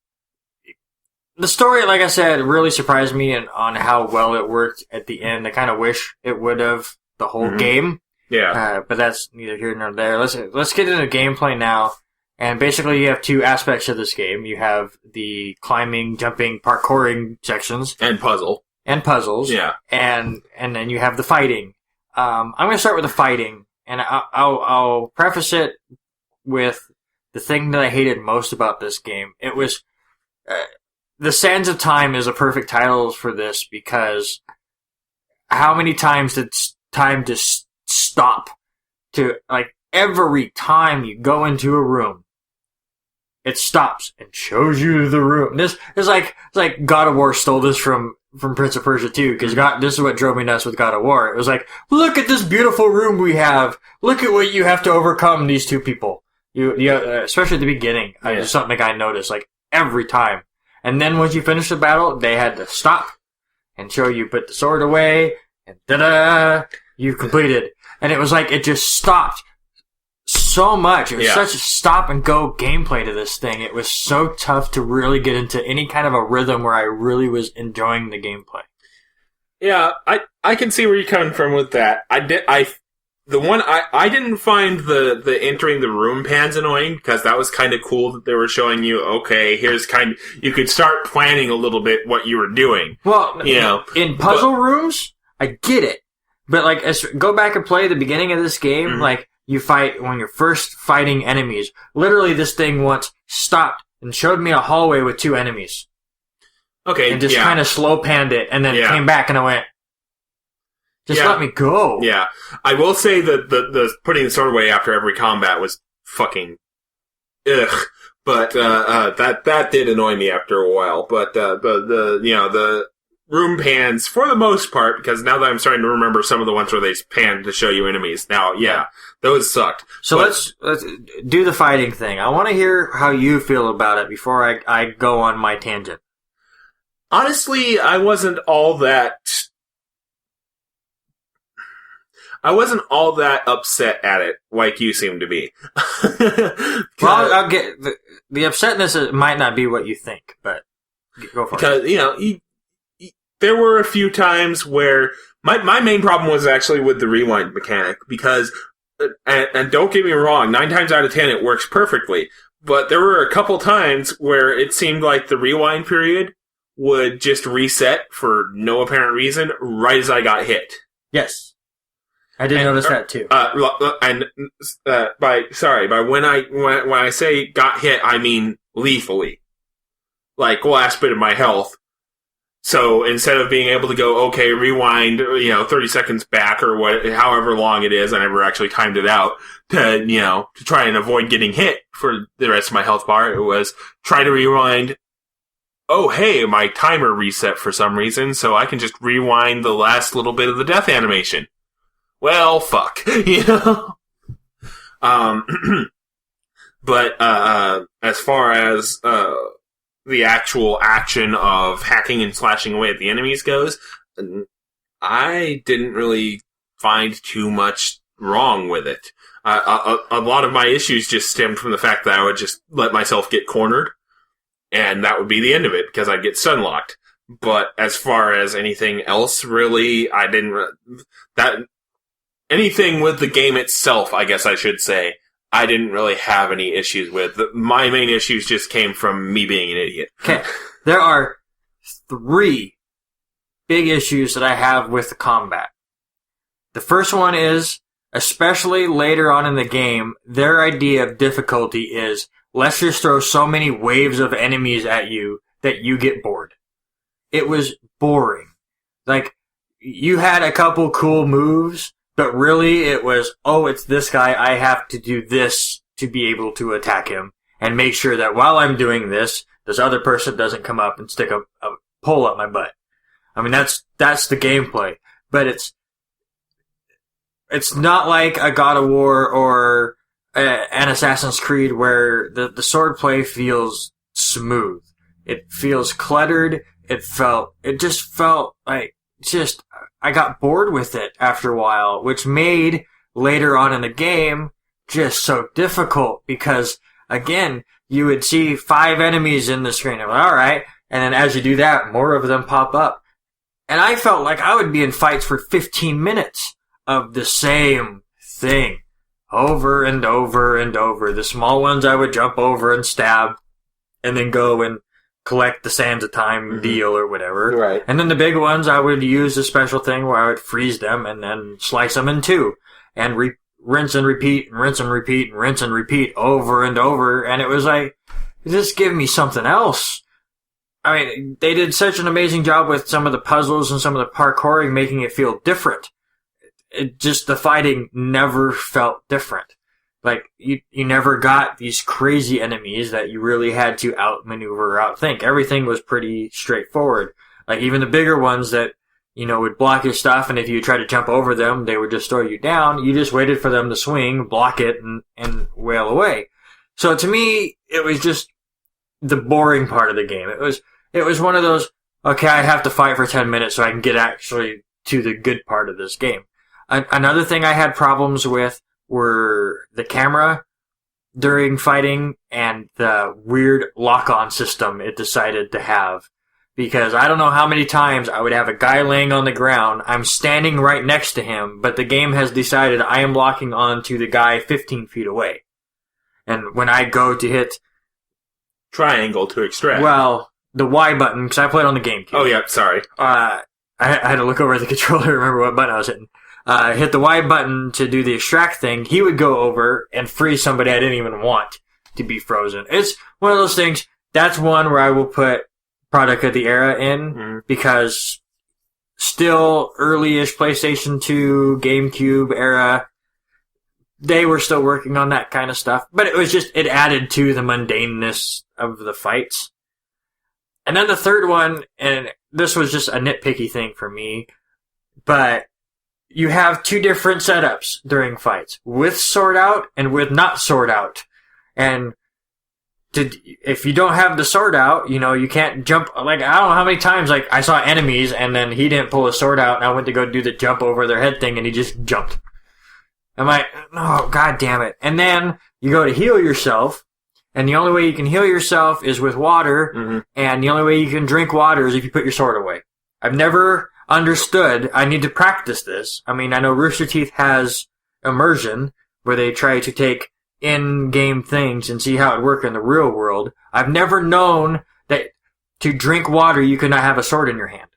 the story, like I said, really surprised me on how well it worked at the end. I kind of wish it would have the whole game. Yeah. But that's neither here nor there. Let's get into gameplay now. And basically you have two aspects of this game. You have the climbing, jumping, parkouring sections. And puzzles. Yeah. And then you have the fighting. I'm going to start with the fighting. And I'll preface it with the thing that I hated most about this game. It was, The Sands of Time is a perfect title for this because how many times did time just stop to, every time you go into a room, it stops and shows you the room. It's like God of War stole this from Prince of Persia 2, because this is what drove me nuts with God of War. It was like, look at this beautiful room we have. Look at what you have to overcome, these two people. Especially at the beginning, it's something I noticed, every time. And then once you finish the battle, they had to stop and show you put the sword away, and ta-da, you've completed. And it was like, it just stopped so much. It was such a stop-and-go gameplay to this thing. It was so tough to really get into any kind of a rhythm where I really was enjoying the gameplay. Yeah, I can see where you're coming from with that. I didn't find the entering the room pans annoying, because that was kind of cool that they were showing you, okay, here's you could start planning a little bit what you were doing. Well, in puzzle rooms, I get it. But go back and play the beginning of this game, you fight when you're first fighting enemies. Literally, this thing once stopped and showed me a hallway with two enemies. Okay, and just kind of slow panned it, and then it came back, and I went, let me go. Yeah. I will say that the putting the sword away after every combat was fucking ugh. But that did annoy me after a while. But the room pans for the most part, because now that I'm starting to remember some of the ones where they pan to show you enemies. Now, yeah, those sucked. So let's do the fighting thing. I want to hear how you feel about it before I go on my tangent. Honestly, I wasn't all that upset at it, like you seem to be. Well, I'll get the upsetness might not be what you think, but go for it. Because there were a few times where my main problem was actually with the rewind mechanic, because and don't get me wrong, 9 times out of 10 it works perfectly, but there were a couple times where it seemed like the rewind period would just reset for no apparent reason right as I got hit. Yes. I did notice that too. By when I say got hit, I mean lethally. Like last bit of my health. So instead of being able to go, okay, rewind, 30 seconds back or however long it is, I never actually timed it out to try and avoid getting hit for the rest of my health bar. It was try to rewind. Oh, hey, my timer reset for some reason, so I can just rewind the last little bit of the death animation. Well, fuck, But as far as the actual action of hacking and slashing away at the enemies goes, I didn't really find too much wrong with it. A lot of my issues just stemmed from the fact that I would just let myself get cornered, and that would be the end of it, because I'd get stun locked. But as far as anything else, really, I didn't... Anything with the game itself, I guess I should say, I didn't really have any issues with. My main issues just came from me being an idiot. Okay, there are 3 big issues that I have with the combat. The first one is, especially later on in the game, their idea of difficulty is, let's just throw so many waves of enemies at you that you get bored. It was boring. Like, you had a couple cool moves, but really it was, oh, it's this guy, I have to do this to be able to attack him, and make sure that while I'm doing this other person doesn't come up and stick a pole up my butt. I mean, that's the gameplay. But it's not like a God of War or an Assassin's Creed where the swordplay feels smooth. It feels cluttered. It just felt like I got bored with it after a while, which made later on in the game just so difficult because, again, you would see 5 enemies in the screen. I'm like, all right. And then as you do that, more of them pop up. And I felt like I would be in fights for 15 minutes of the same thing over and over and over. The small ones I would jump over and stab and then go and collect the sands of time deal or whatever. Right. And then the big ones, I would use a special thing where I would freeze them and then slice them in 2 and rinse and repeat and rinse and repeat and rinse and repeat over and over. And it was like, just give me something else. I mean, they did such an amazing job with some of the puzzles and some of the parkouring, making it feel different. The fighting never felt different. Like, you never got these crazy enemies that you really had to outmaneuver or outthink. Everything was pretty straightforward. Like, even the bigger ones that, would block your stuff, and if you tried to jump over them, they would just throw you down. You just waited for them to swing, block it, and wail away. So to me, it was just the boring part of the game. It was one of those, okay, I have to fight for 10 minutes so I can get actually to the good part of this game. Another thing I had problems with were the camera during fighting and the weird lock-on system it decided to have. Because I don't know how many times I would have a guy laying on the ground, I'm standing right next to him, but the game has decided I am locking on to the guy 15 feet away. And when I go to hit triangle to extract. Well, the Y button, because I played on the GameCube. Oh, yeah, sorry. I had to look over at the controller to remember what button I was hitting. Hit the Y button to do the extract thing. He would go over and freeze somebody I didn't even want to be frozen. It's one of those things. That's one where I will put Product of the Era in, because still early-ish PlayStation 2, GameCube era, they were still working on that kind of stuff. But it added to the mundaneness of the fights. And then the third one, and this was just a nitpicky thing for me, but you have two different setups during fights, with sword out and with not sword out. And if you don't have the sword out, you can't jump. Like, I don't know how many times, like, I saw enemies and then he didn't pull his sword out and I went to go do the jump over their head thing and he just jumped. I'm like, oh, god damn it. And then you go to heal yourself, and the only way you can heal yourself is with water, and the only way you can drink water is if you put your sword away. I've never understood. I need to practice this. I mean, I know Rooster Teeth has immersion, where they try to take in-game things and see how it works in the real world. I've never known that to drink water you could not have a sword in your hand.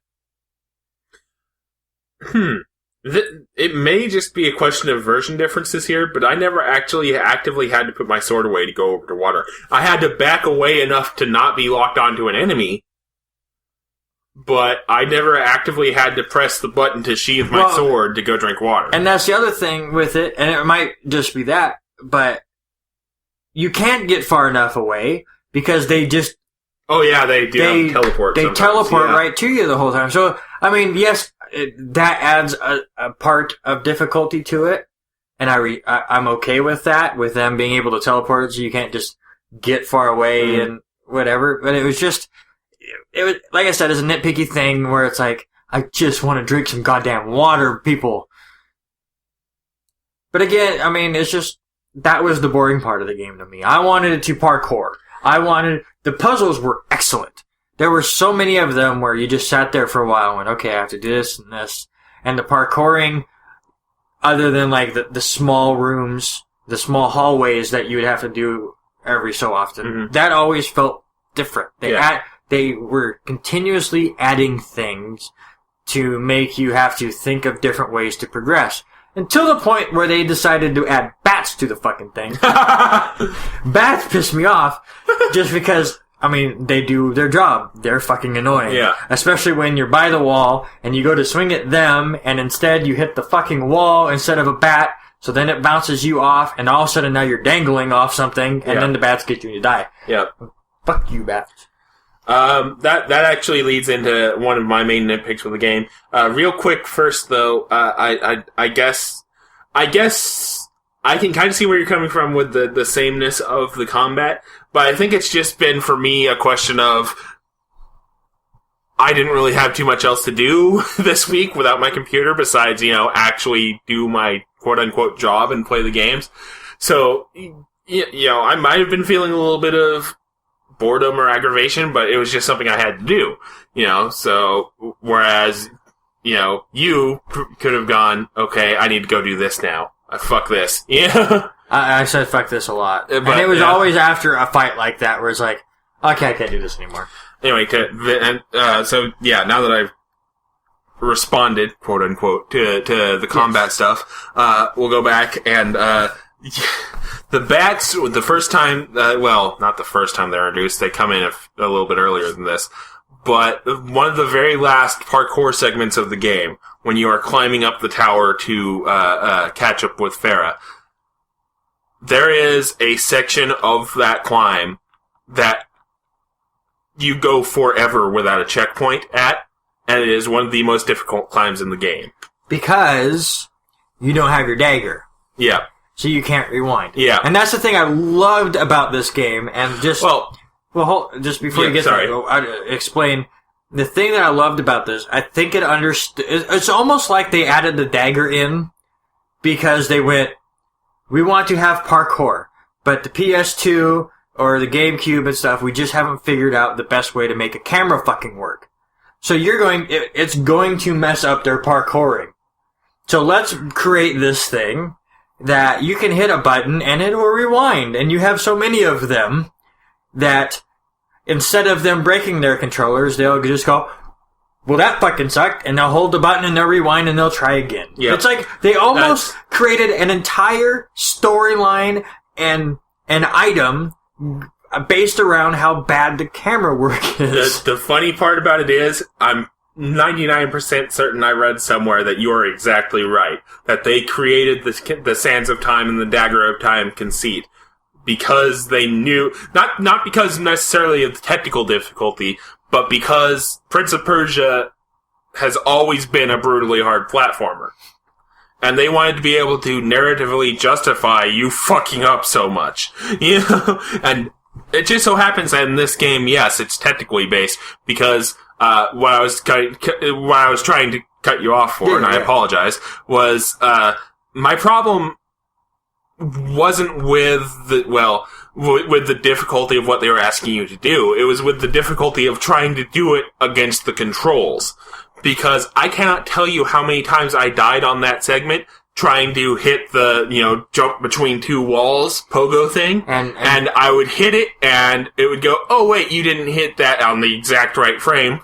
It may just be a question of version differences here, but I never actually actively had to put my sword away to go over to water. I had to back away enough to not be locked onto an enemy, but I never actively had to press the button to sheath my sword to go drink water. And that's the other thing with it, and it might just be that, but you can't get far enough away because they just... Oh yeah, they teleport. They teleport right to you the whole time. So, I mean, yes... that adds a part of difficulty to it, and I'm okay with that, with them being able to teleport so you can't just get far away and whatever. But it was like I said, it's a nitpicky thing where it's like, I just want to drink some goddamn water, people. But again, I mean, it's just, that was the boring part of the game to me. I wanted it to parkour. The puzzles were excellent. There were so many of them where you just sat there for a while and went, okay, I have to do this and this. And the parkouring, other than like the small rooms, the small hallways that you would have to do every so often, that always felt different. They were continuously adding things to make you have to think of different ways to progress. Until the point where they decided to add bats to the fucking thing. Bats pissed me off just because... I mean, they do their job. They're fucking annoying. Yeah. Especially when you're by the wall and you go to swing at them and instead you hit the fucking wall instead of a bat, so then it bounces you off and all of a sudden now you're dangling off something and then the bats get you and you die. Yeah. Fuck you, bats. That actually leads into one of my main nitpicks with the game. Real quick first though, I guess I can kind of see where you're coming from with the sameness of the combat, but I think it's just been, for me, a question of I didn't really have too much else to do this week without my computer besides, actually do my quote-unquote job and play the games. So, I might have been feeling a little bit of boredom or aggravation, but it was just something I had to do, so, whereas, you could have gone, okay, I need to go do this now. Fuck this. Yeah. I said fuck this a lot. But, and it was always after a fight like that where it's like, okay, I can't do this anymore. Anyway, so yeah, now that I've responded, quote unquote, to the combat stuff, we'll go back and, the bats, the first time, not the first time they're introduced, they come in a little bit earlier than this. But one of the very last parkour segments of the game, when you are climbing up the tower to catch up with Farah, there is a section of that climb that you go forever without a checkpoint at, and it is one of the most difficult climbs in the game. Because you don't have your dagger. Yeah. So you can't rewind. Yeah. And that's the thing I loved about this game, and just... just before you get there, I'll explain. The thing that I loved about this, I think it understood... It's almost like they added the dagger in because they went, we want to have parkour, but the PS2 or the GameCube and stuff, we just haven't figured out the best way to make a camera fucking work. So it's going to mess up their parkouring. So let's create this thing that you can hit a button and it will rewind, and you have so many of them that instead of them breaking their controllers, they'll just go, well, that fucking sucked, and they'll hold the button and they'll rewind and they'll try again. Yep. It's like they almost created an entire storyline and an item based around how bad the camera work is. The funny part about it is, I'm 99% certain I read somewhere that you are exactly right. That they created the Sands of Time and the Dagger of Time conceit because they knew, not because necessarily of the technical difficulty, but because Prince of Persia has always been a brutally hard platformer. And they wanted to be able to narratively justify you fucking up so much. You know? And it just so happens that in this game, yes, it's technically based, because what I was trying to cut you off for, and I apologize, was my problem wasn't with with the difficulty of what they were asking you to do. It was with the difficulty of trying to do it against the controls. Because I cannot tell you how many times I died on that segment trying to hit the, jump between two walls pogo thing. And I would hit it and it would go, oh wait, you didn't hit that on the exact right frame.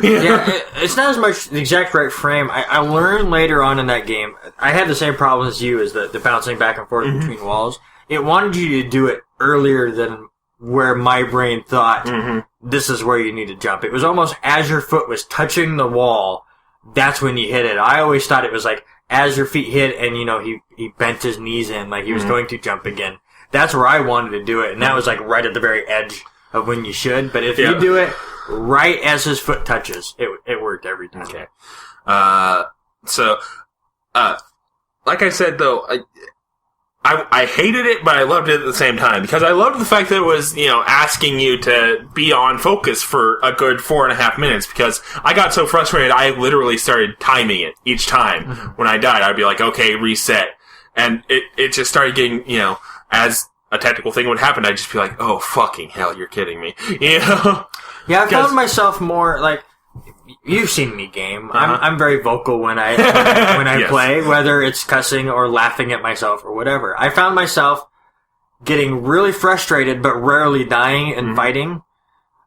Yeah, it's not as much the exact right frame. I learned later on in that game, I had the same problem as you, as the bouncing back and forth between walls. It wanted you to do it earlier than where my brain thought this is where you need to jump. It was almost as your foot was touching the wall, that's when you hit it. I always thought it was like as your feet hit and, he bent his knees in like he was going to jump again. That's where I wanted to do it, and that was like right at the very edge of when you should. But if you do it right as his foot touches, it worked every time. Okay. So, like I said though, I hated it, but I loved it at the same time, because I loved the fact that it was, asking you to be on focus for a good 4.5 minutes, because I got so frustrated, I literally started timing it each time. When I died, I'd be like, okay, reset. And it just started getting, as a technical thing would happen, I'd just be like, oh, fucking hell, you're kidding me. Yeah, I found myself more, like, you've seen me game. I'm very vocal when I yes. play, whether it's cussing or laughing at myself or whatever. I found myself getting really frustrated, but rarely dying and fighting,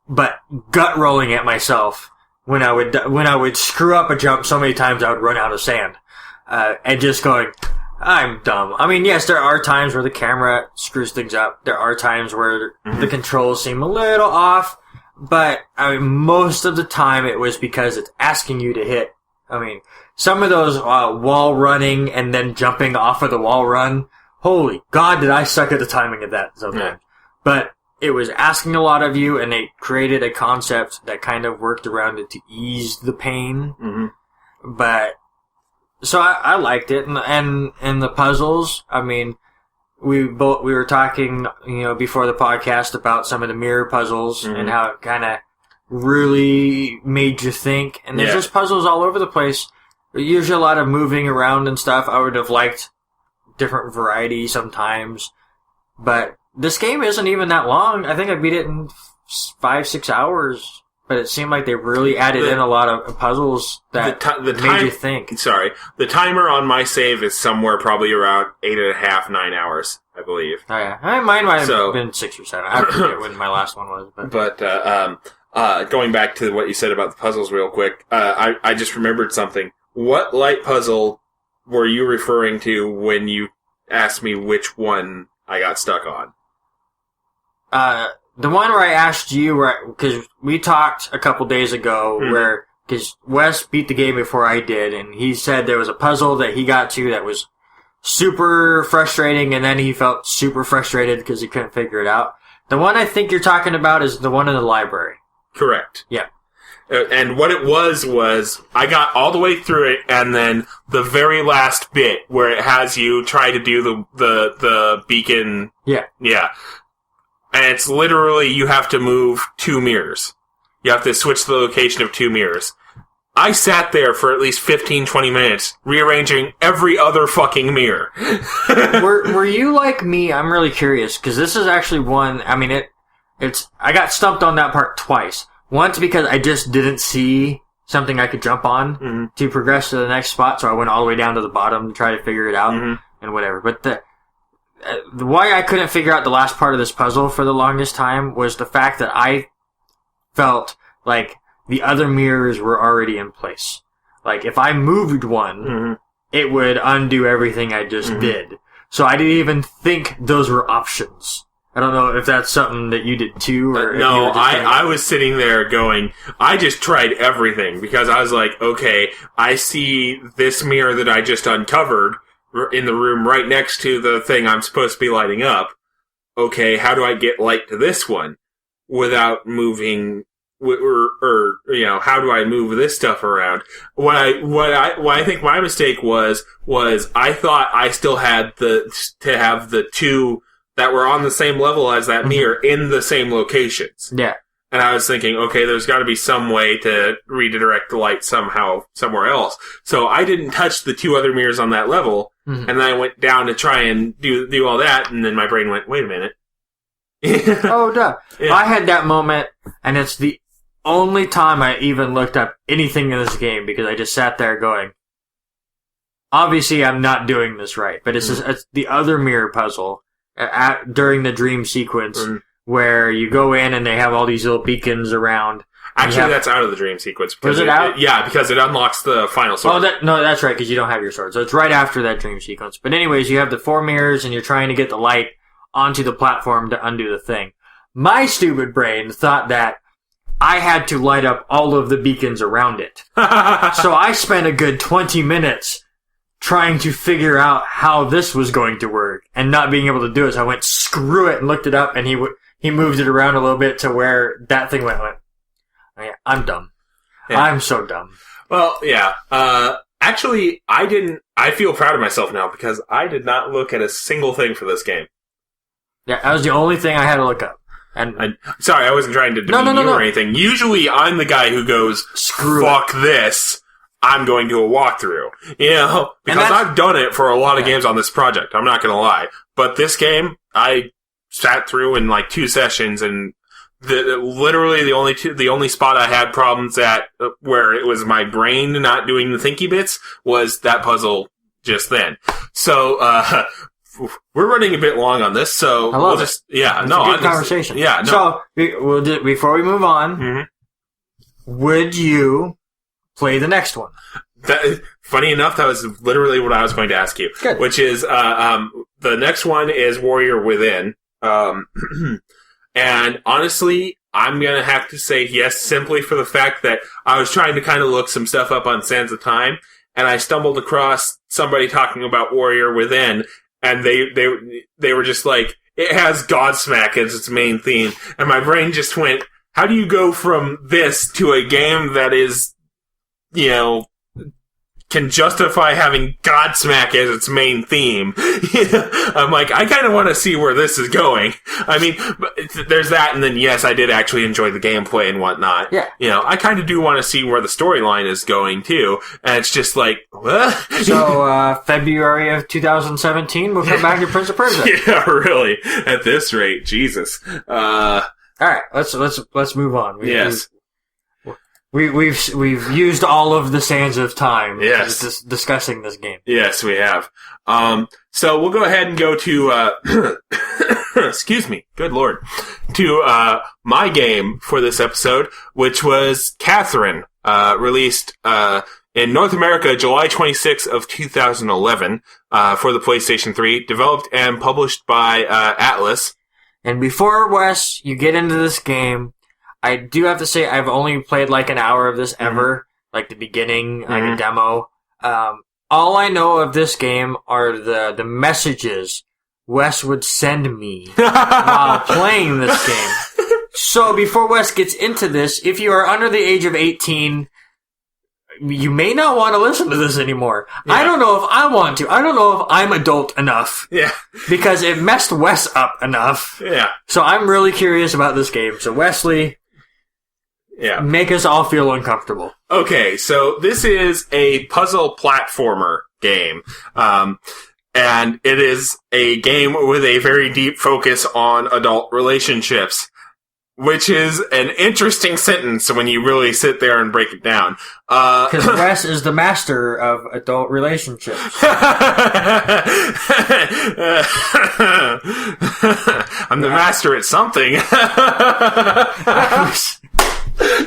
but gut rolling at myself when I would screw up a jump so many times I would run out of sand, and just going, I'm dumb. I mean, yes, there are times where the camera screws things up. There are times where the controls seem a little off. But, most of the time it was because it's asking you to hit. Some of those wall running and then jumping off of the wall run, holy God, did I suck at the timing of that sometimes. Yeah. But it was asking a lot of you, and they created a concept that kind of worked around it to ease the pain. But, so I liked it. And the puzzles, we were talking, before the podcast about some of the mirror puzzles and how it kind of really made you think. And there's just puzzles all over the place. Usually a lot of moving around and stuff. I would have liked different variety sometimes. But this game isn't even that long. I think I beat it in 5-6 hours. But it seemed like they really added in a lot of puzzles that made you think. Sorry. The timer on my save is somewhere probably around 8.5, 9 hours, I believe. Oh, yeah. Mine might have been 6 or 7. I forget when my last one was. But going back to what you said about the puzzles real quick, I just remembered something. What light puzzle were you referring to when you asked me which one I got stuck on? The one where I asked you, because we talked a couple days ago, because Wes beat the game before I did, and he said there was a puzzle that he got to that was super frustrating, and then he felt super frustrated because he couldn't figure it out. The one I think you're talking about is the one in the library. Correct. Yeah. And what it was I got all the way through it, and then the very last bit where it has you try to do the beacon. Yeah. Yeah. And it's literally, you have to move 2 mirrors. You have to switch the location of 2 mirrors. I sat there for at least 15-20 minutes, rearranging every other fucking mirror. Were you like me? I'm really curious, because this is actually one, I got stumped on that part twice. Once because I just didn't see something I could jump on to progress to the next spot, so I went all the way down to the bottom to try to figure it out, and whatever. But why I couldn't figure out the last part of this puzzle for the longest time was the fact that I felt like the other mirrors were already in place. Like, if I moved one, it would undo everything I just did. So I didn't even think those were options I don't know if that's something that you did too, or no. I was sitting there going, I just tried everything because I was like, okay, I see this mirror that I just uncovered in the room right next to the thing I'm supposed to be lighting up. Okay, how do I get light to this one without moving? Or how do I move this stuff around? What I think my mistake was I thought I still had to have the two that were on the same level as that mirror in the same locations. Yeah. And I was thinking, okay, there's got to be some way to redirect the light somehow somewhere else. So I didn't touch the two other mirrors on that level, and then I went down to try and do all that, and then my brain went, wait a minute. Oh, duh. Yeah. I had that moment, and it's the only time I even looked up anything in this game, because I just sat there going, obviously I'm not doing this right, but it's the other mirror puzzle during the dream sequence where you go in and they have all these little beacons around. Actually, that's out of the dream sequence. Was it out? Yeah, because it unlocks the final sword. Oh, no, that's right, because you don't have your sword. So it's right after that dream sequence. But anyways, you have the 4 mirrors and you're trying to get the light onto the platform to undo the thing. My stupid brain thought that I had to light up all of the beacons around it. So I spent a good 20 minutes trying to figure out how this was going to work and not being able to do it. So I went, screw it, and looked it up, and he moved it around a little bit to where that thing went, oh, yeah, I'm dumb. Yeah. I'm so dumb. Well, yeah. Actually, I feel proud of myself now because I did not look at a single thing for this game. Yeah, that was the only thing I had to look up. And sorry, I wasn't trying to demean you or anything. Usually, I'm the guy who goes, fuck this, I'm going to a walkthrough. Because I've done it for a lot of games on this project, I'm not going to lie. But this game, I sat through in like 2 sessions, and literally the only spot I had problems at where it was my brain not doing the thinky bits was that puzzle just then. So, we're running a bit long on this, so we'll just it's a good conversation. Yeah, no. So before we move on, would you play the next one? Funny enough, that was literally what I was going to ask you. Good. Which is the next one is Warrior Within, and honestly, I'm gonna have to say yes, simply for the fact that I was trying to kind of look some stuff up on Sands of Time, and I stumbled across somebody talking about Warrior Within. And they were just like, it has Godsmack as its main theme. And my brain just went, how do you go from this to a game that is, can justify having Godsmack as its main theme? I'm like, I kind of want to see where this is going. I mean, there's that, and then yes, I did actually enjoy the gameplay and whatnot. Yeah. I kind of do want to see where the storyline is going too, and it's just like, what? So, February of 2017, we'll come back to Prince of Persia. Yeah, really. At this rate, Jesus. Alright, let's move on. Yes. We've used all of the sands of time discussing this game. Yes, we have. So we'll go ahead and go to excuse me, good lord, to my game for this episode, which was Catherine, released in North America July 26th of 2011 for the PlayStation 3, developed and published by Atlas. And before, Wes, you get into this game, I do have to say I've only played like an hour of this ever, like the beginning, like a demo. All I know of this game are the messages Wes would send me while playing this game. So before Wes gets into this, if you are under the age of 18, you may not want to listen to this anymore. Yeah. I don't know if I want to. I don't know if I'm adult enough. Yeah. Because it messed Wes up enough. Yeah. So I'm really curious about this game. So Wesley, make us all feel uncomfortable. Okay, so this is a puzzle platformer game. And it is a game with a very deep focus on adult relationships. Which is an interesting sentence when you really sit there and break it down. Because Wes is the master of adult relationships. I'm the master at something.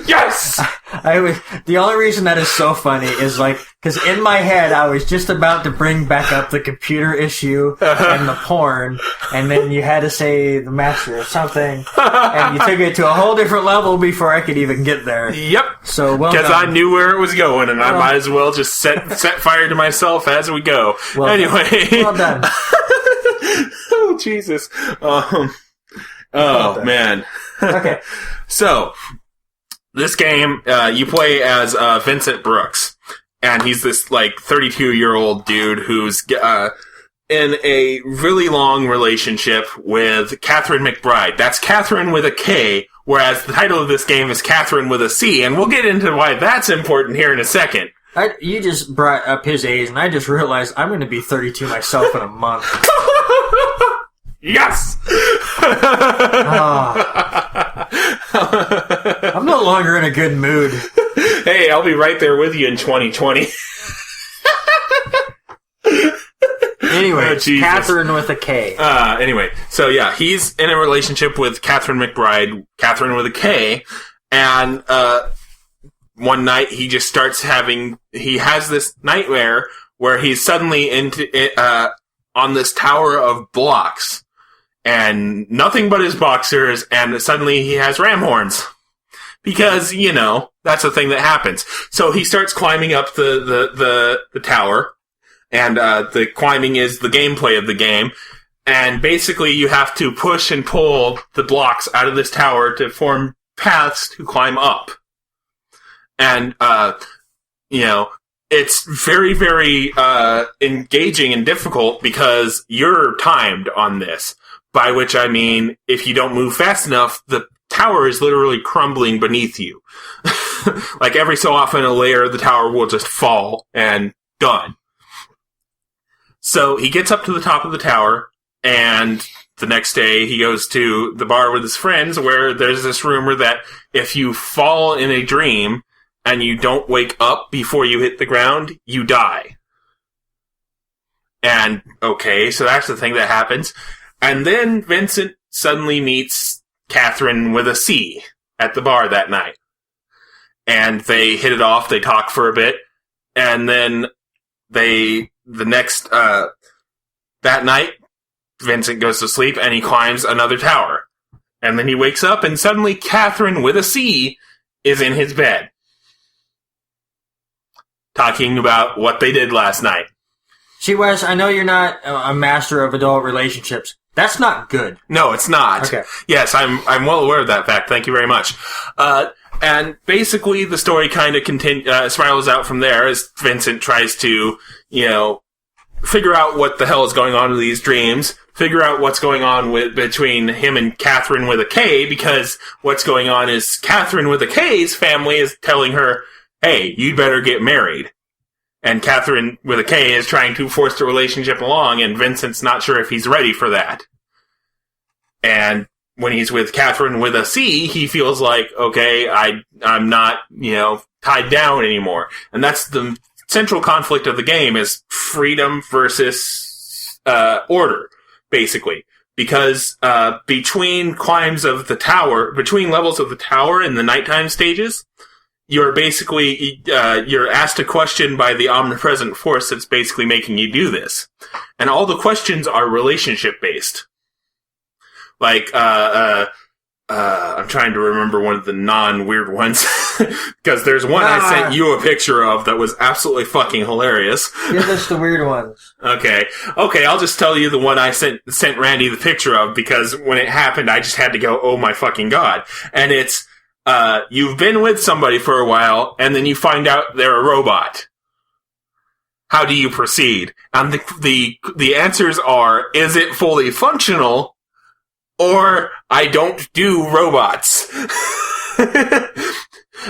Yes! The only reason that is so funny is because in my head I was just about to bring back up the computer issue and the porn, and then you had to say the master or something, and you took it to a whole different level before I could even get there. Yep. So well because done. I knew where it was going, and I might as well just set fire to myself as we go. Well anyway, well done. Oh Jesus. Oh man. Okay. So. This game, you play as Vincent Brooks, and he's this 32-year-old dude who's in a really long relationship with Catherine McBride. That's Catherine with a K, whereas the title of this game is Catherine with a C, and we'll get into why that's important here in a second. You just brought up his age, and I just realized I'm going to be 32 myself in a month. Yes! I'm no longer in a good mood. Hey, I'll be right there with you in 2020. Anyway, Catherine with a K. Anyway, so yeah, he's in a relationship with Catherine McBride, Catherine with a K, and one night he just starts he has this nightmare where he's suddenly on this tower of blocks. And nothing but his boxers, and suddenly he has ram horns. Because, that's the thing that happens. So he starts climbing up the tower, and the climbing is the gameplay of the game. And basically you have to push and pull the blocks out of this tower to form paths to climb up. And, it's very, very engaging and difficult because you're timed on this. By which I mean, if you don't move fast enough, the tower is literally crumbling beneath you. Every so often, a layer of the tower will just fall, and done. So he gets up to the top of the tower, and the next day he goes to the bar with his friends, where there's this rumor that if you fall in a dream, and you don't wake up before you hit the ground, you die. And, okay, so that's the thing that happens. And then Vincent suddenly meets Catherine with a C at the bar that night. And they hit it off, they talk for a bit, and then that night, Vincent goes to sleep and he climbs another tower. And then he wakes up and suddenly Catherine with a C is in his bed. Talking about what they did last night. See, Wes, I know you're not a master of adult relationships. That's not good. No, it's not. Okay. Yes, I'm well aware of that fact. Thank you very much. And basically, the story kind of spirals out from there as Vincent tries to, figure out what the hell is going on with these dreams, figure out what's going on between him and Catherine with a K, because what's going on is Catherine with a K's family is telling her, hey, you'd better get married. And Catherine with a K is trying to force the relationship along, and Vincent's not sure if he's ready for that. And when he's with Catherine with a C, he feels like, okay, I'm not, tied down anymore. And that's the central conflict of the game, is freedom versus order, basically. Because between climbs of the tower, between levels of the tower in the nighttime stages, you're basically, you're asked a question by the omnipresent force that's basically making you do this. And all the questions are relationship-based. I'm trying to remember one of the non-weird ones. Because there's one I sent you a picture of that was absolutely fucking hilarious. Give us the weird ones. Okay, I'll just tell you the one I sent Randy the picture of, because when it happened, I just had to go, oh my fucking god. And it's, you've been with somebody for a while, and then you find out they're a robot. How do you proceed? And the answers are, is it fully functional, or I don't do robots?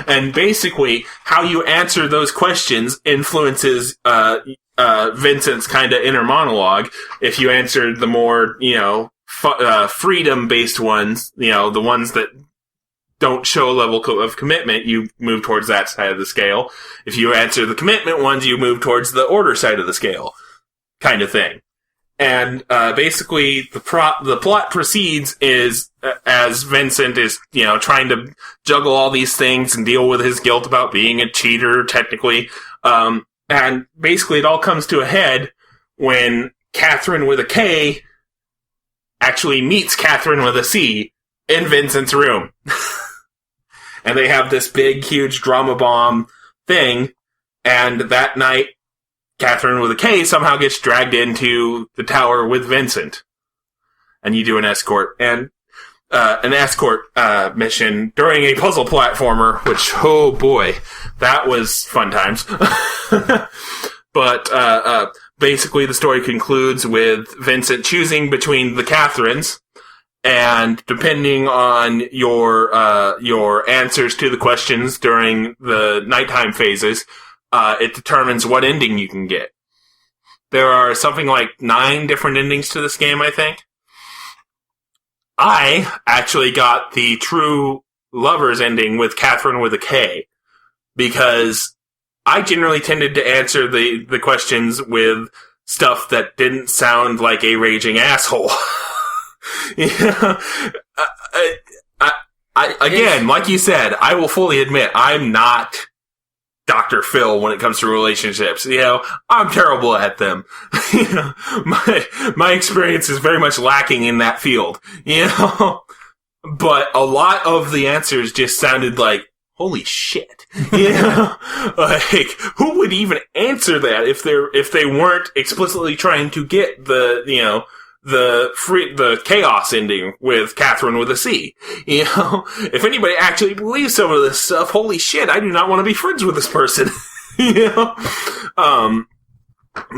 And basically, how you answer those questions influences Vincent's kind of inner monologue. If you answered the more, freedom-based ones, the ones that don't show a level of commitment, you move towards that side of the scale. If you answer the commitment ones, you move towards the order side of the scale, kind of thing. And basically, the plot proceeds is as Vincent is, trying to juggle all these things and deal with his guilt about being a cheater, technically. And basically, it all comes to a head when Catherine with a K actually meets Catherine with a C in Vincent's room. And they have this big, huge drama bomb thing. And that night, Catherine with a K somehow gets dragged into the tower with Vincent. And you do an escort. And an escort mission during a puzzle platformer, which, oh boy, that was fun times. But basically the story concludes with Vincent choosing between the Catherines, and depending on your answers to the questions during the nighttime phases, it determines what ending you can get. There are something like 9 different endings to this game, I think. I actually got the true lovers ending with Catherine with a K, because I generally tended to answer the questions with stuff that didn't sound like a raging asshole. Again, like you said, I will fully admit, I'm not Dr. Phil when it comes to relationships. I'm terrible at them. My experience is very much lacking in that field. But a lot of the answers just sounded like, holy shit. Like, who would even answer that if they weren't explicitly trying to get the chaos ending with Catherine with a C. If anybody actually believes some of this stuff, holy shit, I do not want to be friends with this person.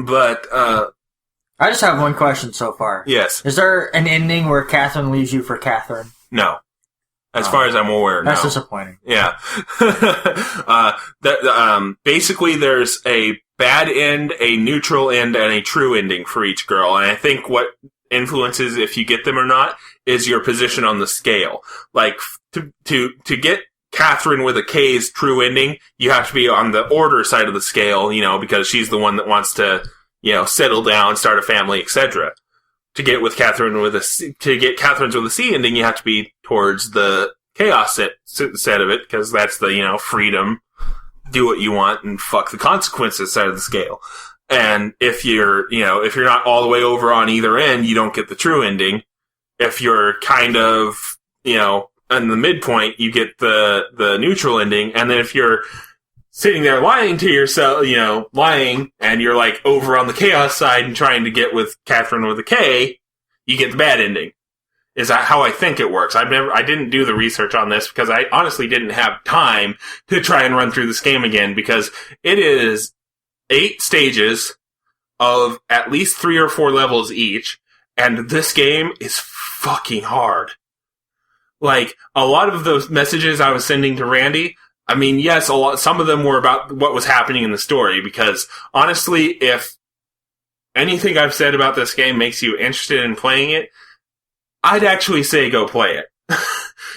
But I just have one question so far. Yes. Is there an ending where Catherine leaves you for Catherine? No. As far as I'm aware, no. That's disappointing. Yeah. Basically, there's a bad end, a neutral end, and a true ending for each girl. And I think what influences if you get them or not is your position on the scale. Like, to get Catherine with a K's true ending, you have to be on the order side of the scale, because she's the one that wants to, settle down, start a family, etc. To get Catherine's with a C ending, you have to be towards the chaos set of it, because that's the, freedom, do what you want, and fuck the consequences side of the scale. And if you're not all the way over on either end, you don't get the true ending. If you're kind of, in the midpoint, you get the neutral ending. And then if you're sitting there lying to yourself, lying, and you're like over on the chaos side and trying to get with Catherine with a K, you get the bad ending. Is that how I think it works? I didn't do the research on this because I honestly didn't have time to try and run through this game again, because it is 8 stages of at least 3 or 4 levels each, and this game is fucking hard. Like, a lot of those messages I was sending to Randy, I mean, yes, some of them were about what was happening in the story, because honestly, if anything I've said about this game makes you interested in playing it, I'd actually say go play it.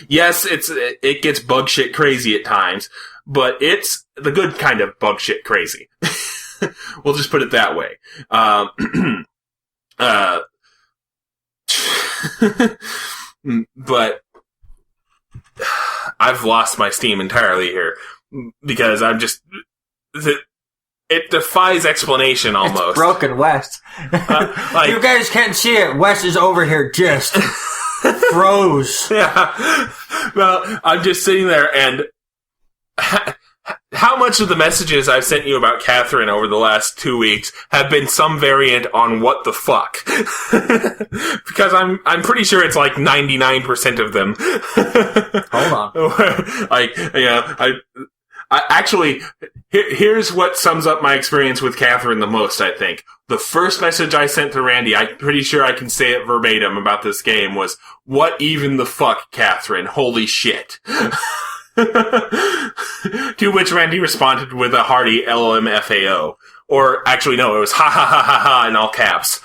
Yes, it gets bug shit crazy at times, but it's the good kind of bug shit crazy. We'll just put it that way. But I've lost my steam entirely here, because I'm just... It defies explanation, almost. It's broken West. You guys can't see it. West is over here just froze. Yeah. Well, I'm just sitting there, and how much of the messages I've sent you about Catherine over the last 2 weeks have been some variant on what the fuck? Because I'm pretty sure it's like 99% of them. Hold on. Like, I actually, here's what sums up my experience with Catherine the most, I think. The first message I sent to Randy, I'm pretty sure I can say it verbatim about this game, was, "What even the fuck, Catherine? Holy shit." To which Randy responded with a hearty LMFAO. Or, actually, no, it was ha ha ha ha ha in all caps.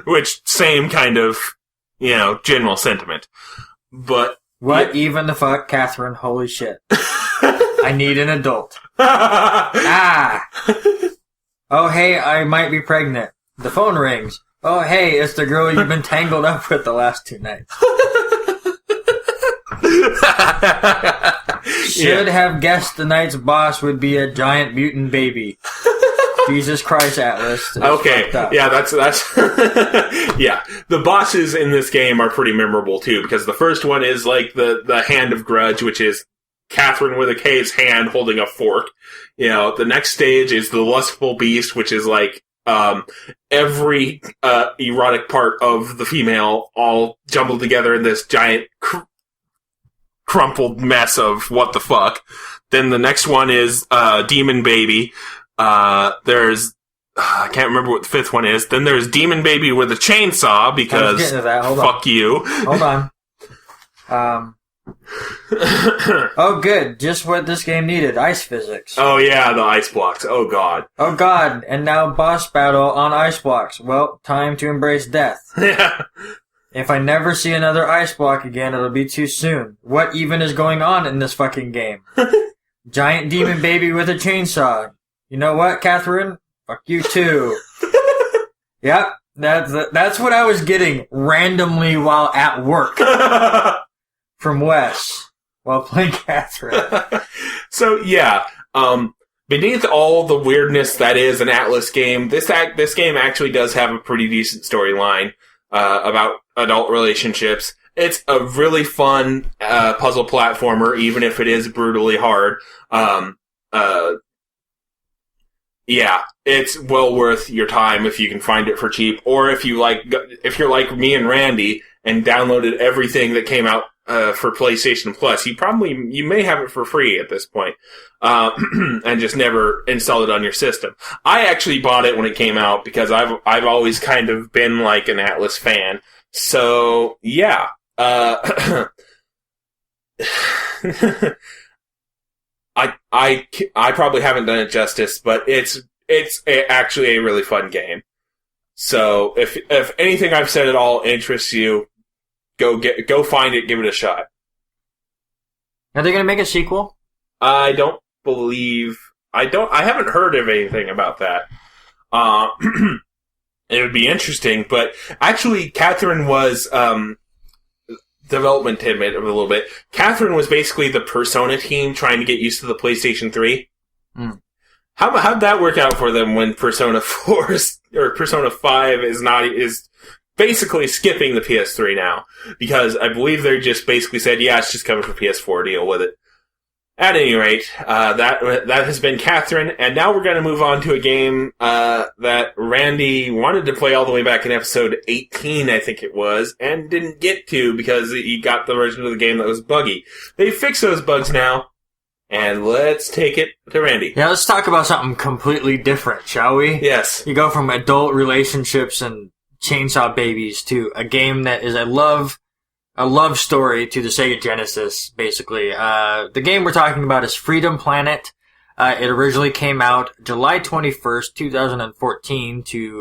Which, same kind of, general sentiment. But... What even the fuck, Catherine? Holy shit. I need an adult. Oh, hey, I might be pregnant. The phone rings. Oh, hey, it's the girl you've been tangled up with the last 2 nights. Should have guessed the night's boss would be a giant mutant baby. Jesus Christ, Atlas. Okay, yeah, that's yeah. The bosses in this game are pretty memorable too, because the first one is like the Hand of Grudge, which is Catherine with a K's hand holding a fork. You know, the next stage is the Lustful Beast, which is like every erotic part of the female all jumbled together in this giant crumpled mess of what the fuck. Then the next one is Demon Baby. There's I can't remember what the 5th one is. Then there's Demon Baby with a chainsaw, because fuck you. Hold on. Oh, good. Just what this game needed. Ice physics. Oh, yeah, the ice blocks. Oh, God. Oh, God. And now boss battle on ice blocks. Well, time to embrace death. Yeah. If I never see another ice block again, it'll be too soon. What even is going on in this fucking game? Giant demon baby with a chainsaw. You know what, Catherine? Fuck you too. Yep, that's what I was getting randomly while at work from Wes while playing Catherine. So yeah, beneath all the weirdness that is an Atlas game, this game actually does have a pretty decent storyline about adult relationships. It's a really fun puzzle platformer, even if it is brutally hard. Yeah, it's well worth your time if you can find it for cheap, or if you're like me and Randy and downloaded everything that came out for PlayStation Plus. You may have it for free at this point, and just never installed it on your system. I actually bought it when it came out because I've always kind of been like an Atlas fan. So yeah, I probably haven't done it justice, but it's actually a really fun game. So if anything I've said at all interests you, go find it, give it a shot. Are they going to make a sequel? I haven't heard of anything about that. It would be interesting, but actually Catherine was development tidbit a little bit. Catherine was basically the Persona team trying to get used to the PlayStation 3. Mm. How'd that work out for them when Persona 4 or Persona 5 is basically skipping the PS3 now? Because I believe they just basically said, yeah, it's just coming for PS4, deal with it. At any rate, that has been Catherine, and now we're going to move on to a game that Randy wanted to play all the way back in episode 18, I think it was, and didn't get to because he got the version of the game that was buggy. They fixed those bugs now, and let's take it to Randy. Yeah, let's talk about something completely different, shall we? Yes. You go from adult relationships and chainsaw babies to a game that is a love story to the Sega Genesis, basically. The game we're talking about is Freedom Planet. It originally came out July 21st, 2014 to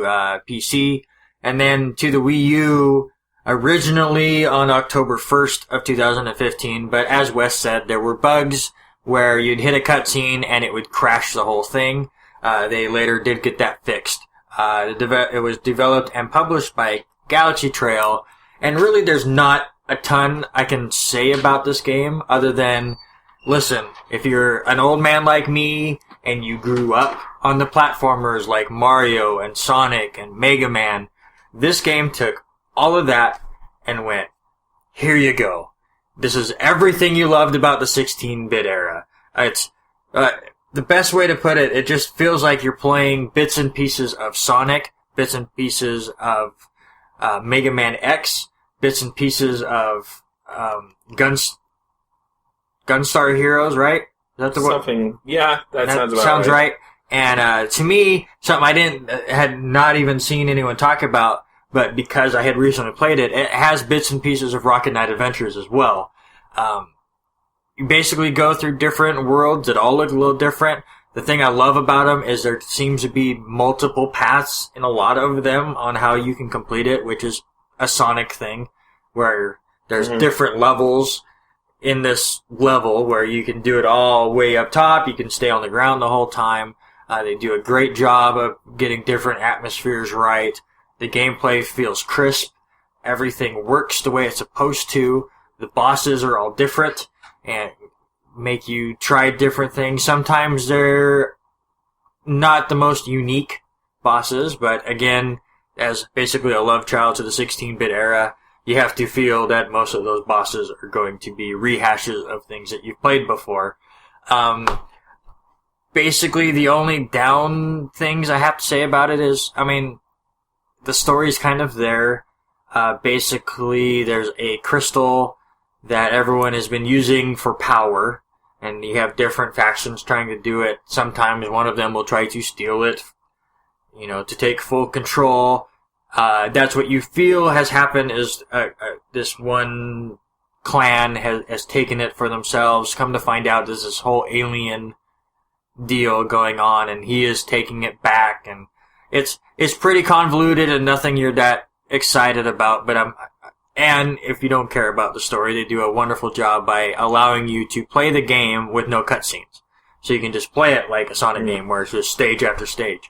PC, and then to the Wii U originally on October 1st of 2015, but as Wes said, there were bugs where you'd hit a cutscene and it would crash the whole thing. They later did get that fixed. It was developed and published by Galaxy Trail, and really there's not a ton I can say about this game other than, listen, if you're an old man like me and you grew up on the platformers like Mario and Sonic and Mega Man, this game took all of that and went, here you go. This is everything you loved about the 16-bit era. It's the best way to put it, it just feels like you're playing bits and pieces of Sonic, bits and pieces of Mega Man X, bits and pieces of Gunstar Heroes, right? Is that the something? Yeah, that sounds about sounds right. And to me, something I had not even seen anyone talk about, but because I had recently played it, it has bits and pieces of Rocket Knight Adventures as well. You basically go through different worlds that all look a little different. The thing I love about them is there seems to be multiple paths in a lot of them on how you can complete it, which is a Sonic thing, where there's different levels in this level where you can do it all way up top, you can stay on the ground the whole time. They do a great job of getting different atmospheres right. The gameplay feels crisp. Everything works the way it's supposed to. The bosses are all different and make you try different things. Sometimes they're not the most unique bosses, but again, as basically a love child to the 16-bit era, you have to feel that most of those bosses are going to be rehashes of things that you've played before. Basically, the only down things I have to say about it is, the story's kind of there. Basically, there's a crystal that everyone has been using for power, and you have different factions trying to do it. Sometimes one of them will try to steal it, to take full control. That's what you feel has happened is this one clan has taken it for themselves. Come to find out there's this whole alien deal going on, and he is taking it back, and it's pretty convoluted and nothing you're that excited about, and if you don't care about the story, they do a wonderful job by allowing you to play the game with no cutscenes. So you can just play it like a Sonic game where it's just stage after stage.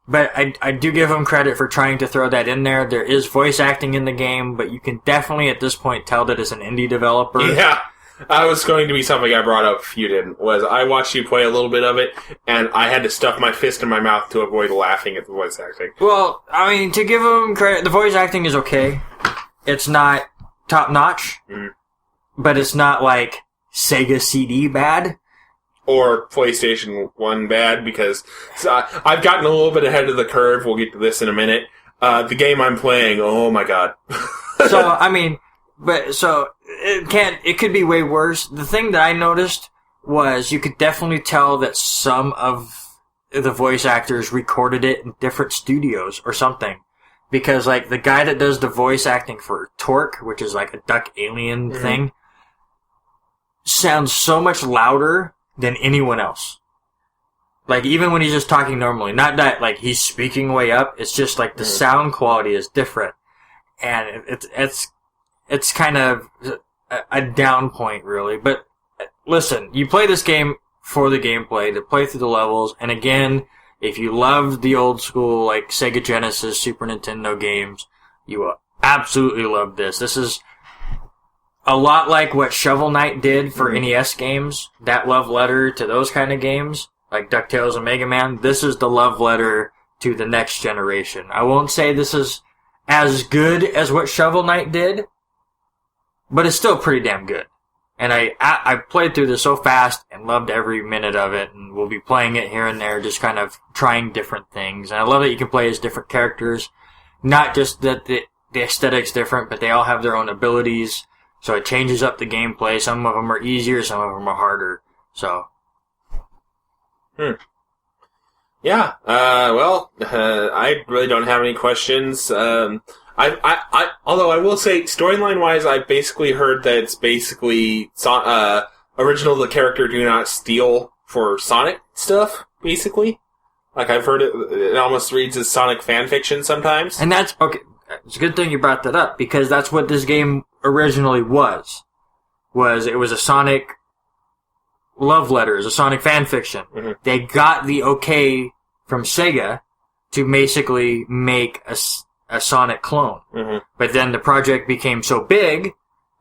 But I do give them credit for trying to throw that in there. There is voice acting in the game, but you can definitely at this point tell that it's an indie developer. Yeah. That was going to be something I brought up if you didn't, was I watched you play a little bit of it, and I had to stuff my fist in my mouth to avoid laughing at the voice acting. Well, to give them credit, the voice acting is okay. It's not top-notch, but it's not like Sega CD bad. Or PlayStation 1 bad, because I've gotten a little bit ahead of the curve. We'll get to this in a minute. The game I'm playing, oh my god. It could be way worse. The thing that I noticed was you could definitely tell that some of the voice actors recorded it in different studios or something. Because, the guy that does the voice acting for Torque, which is like a duck alien thing, sounds so much louder than anyone else. Even when he's just talking normally. Not that, he's speaking way up. It's just, the sound quality is different. And it's kind of a down point, really. But listen, you play this game for the gameplay, to play through the levels, and again, if you love the old school, Sega Genesis, Super Nintendo games, you will absolutely love this. This is a lot like what Shovel Knight did for NES games, that love letter to those kind of games, like DuckTales and Mega Man. This is the love letter to the next generation. I won't say this is as good as what Shovel Knight did, but it's still pretty damn good. And I played through this so fast and loved every minute of it, and we'll be playing it here and there, just kind of trying different things. And I love that you can play as different characters. Not just that the aesthetic's different, but they all have their own abilities, so it changes up the gameplay. Some of them are easier, some of them are harder. So. Yeah, I really don't have any questions. Although I will say, storyline-wise, I basically heard that it's basically original the character do not steal for Sonic stuff, basically. I've heard it almost reads as Sonic fanfiction sometimes. And that's, okay, it's a good thing you brought that up, because that's what this game originally was. It was a Sonic love letter, a Sonic fanfiction. Mm-hmm. They got the okay from Sega to basically make a Sonic clone. Mm-hmm. But then the project became so big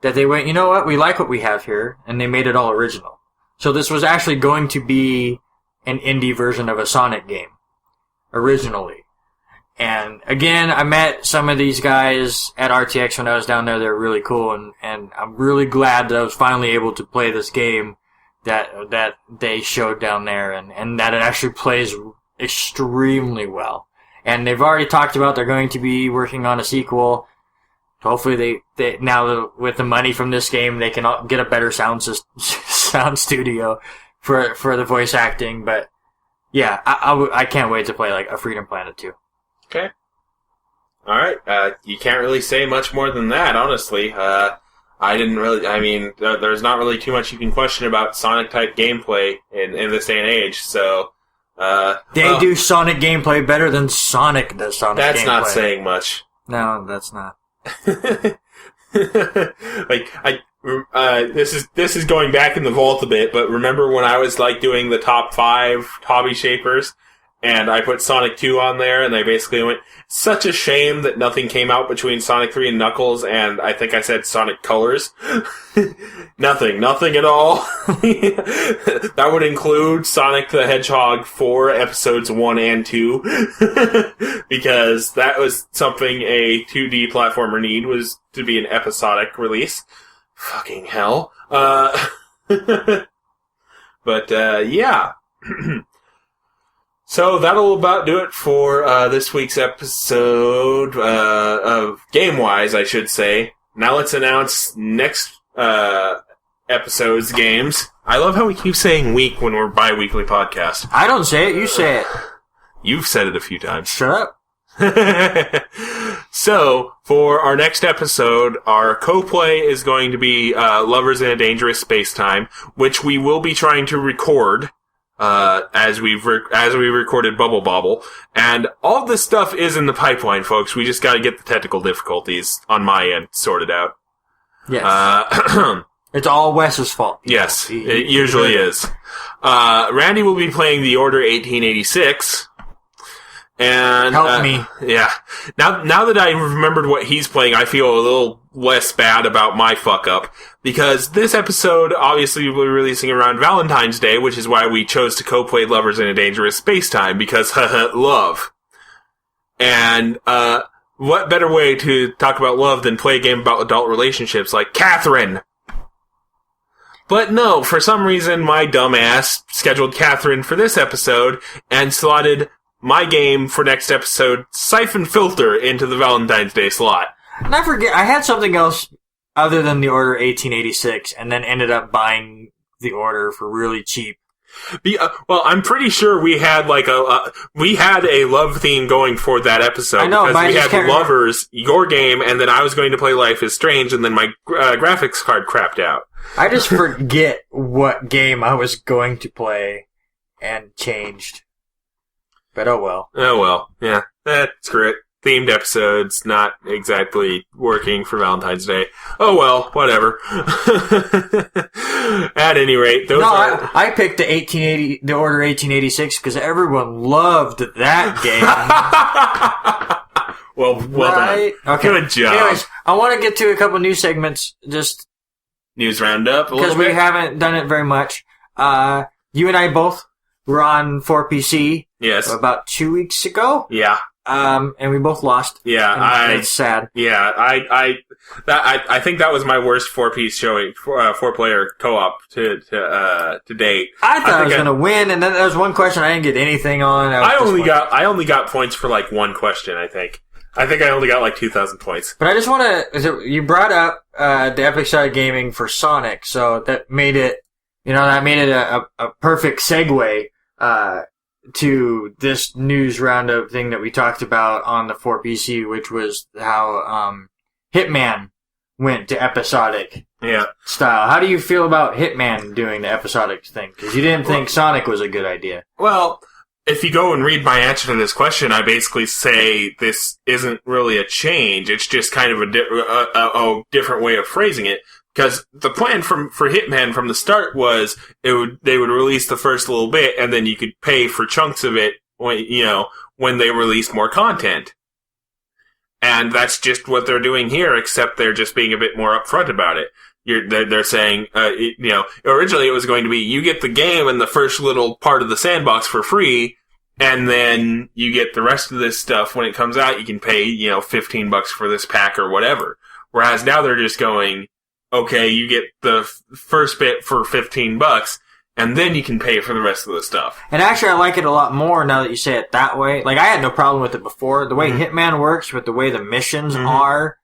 that they went, you know what, we like what we have here, and they made it all original. So this was actually going to be an indie version of a Sonic game, originally. And again, I met some of these guys at RTX when I was down there. They're really cool, and I'm really glad that I was finally able to play this game that they showed down there, and that it actually plays extremely well. And they've already talked about they're going to be working on a sequel. Hopefully they now with the money from this game, they can get a better sound studio for the voice acting. But yeah, I can't wait to play like a Freedom Planet 2. Okay. Alright, you can't really say much more than that, honestly. There's not really too much you can question about Sonic-type gameplay in this day and age, so... They do Sonic gameplay better than Sonic does Sonic gameplay. That's not saying much. No, that's not. This is going back in the vault a bit, but remember when I was, doing the top 5 hobby shapers? and I put Sonic 2 on there, and they basically went, such a shame that nothing came out between Sonic 3 and Knuckles, and I think I said Sonic Colors. Nothing at all. That would include Sonic the Hedgehog 4 episodes 1 and 2, because that was something a 2D platformer need, was to be an episodic release. Fucking hell. But, yeah. So that'll about do it for this week's episode of Game-Wise, I should say. Now let's announce next episode's games. I love how we keep saying week when we're bi-weekly podcast. I don't say it, you say it. You've said it a few times. Shut up. So, for our next episode, our co-play is going to be Lovers in a Dangerous Spacetime, which we will be trying to record as we recorded Bubble Bobble. And all this stuff is in the pipeline, folks. We just gotta get the technical difficulties on my end sorted out. Yes. It's all Wes's fault. Yes, it usually is. Randy will be playing The Order 1886. And help me. Yeah. Now that I remembered what he's playing, I feel a little less bad about my fuck up, because this episode obviously will be releasing around Valentine's Day, which is why we chose to co-play Lovers in a Dangerous Spacetime, because love. And what better way to talk about love than play a game about adult relationships like Catherine? But no, for some reason my dumbass scheduled Catherine for this episode and slotted my game for next episode, Syphon Filter, into the Valentine's Day slot. And I forget, I had something else other than The Order 1886, and then ended up buying The Order for really cheap. Well, I'm pretty sure we had we had a love theme going for that episode. I know, because we had Lovers, remember. your game, and then I was going to play Life is Strange, and then my graphics card crapped out. I just forget what game I was going to play and changed. But oh well. Oh well, yeah. Screw it. Themed episodes not exactly working for Valentine's Day. Oh well, whatever. At any rate, I picked the Order 1886 because everyone loved that game. well right? Done. Okay. Good job. Anyways, I want to get to a couple news segments, just news roundup, because we haven't done it very much. You and I both were on 4PC. Yes. About 2 weeks ago. Yeah. And we both lost. Yeah, it's sad. Yeah, I think that was my worst 4-piece showing, 4-player co-op to date. I thought I was going to win, and then there was one question I didn't get anything on. I only got points for like one question, I think. I only got like 2,000 points. But I just want to, you brought up, the Epic Side Gaming for Sonic, so that made it, a perfect segue, to this news roundup thing that we talked about on the 4PC, which was how Hitman went to episodic style. How do you feel about Hitman doing the episodic thing? Because you didn't think Sonic was a good idea. Well, if you go and read my answer to this question, I basically say this isn't really a change. It's just kind of a different way of phrasing it. Because the plan for Hitman from the start was they would release the first little bit, and then you could pay for chunks of it when they released more content. And that's just what they're doing here, except they're just being a bit more upfront about it. They're saying, originally it was going to be you get the game and the first little part of the sandbox for free, and then you get the rest of this stuff when it comes out. You can pay $15 for this pack or whatever. Whereas now they're just going, okay, you get the first bit for $15, and then you can pay for the rest of the stuff. And actually, I like it a lot more now that you say it that way. Like, I had no problem with it before. The way Hitman works, with the way the missions are,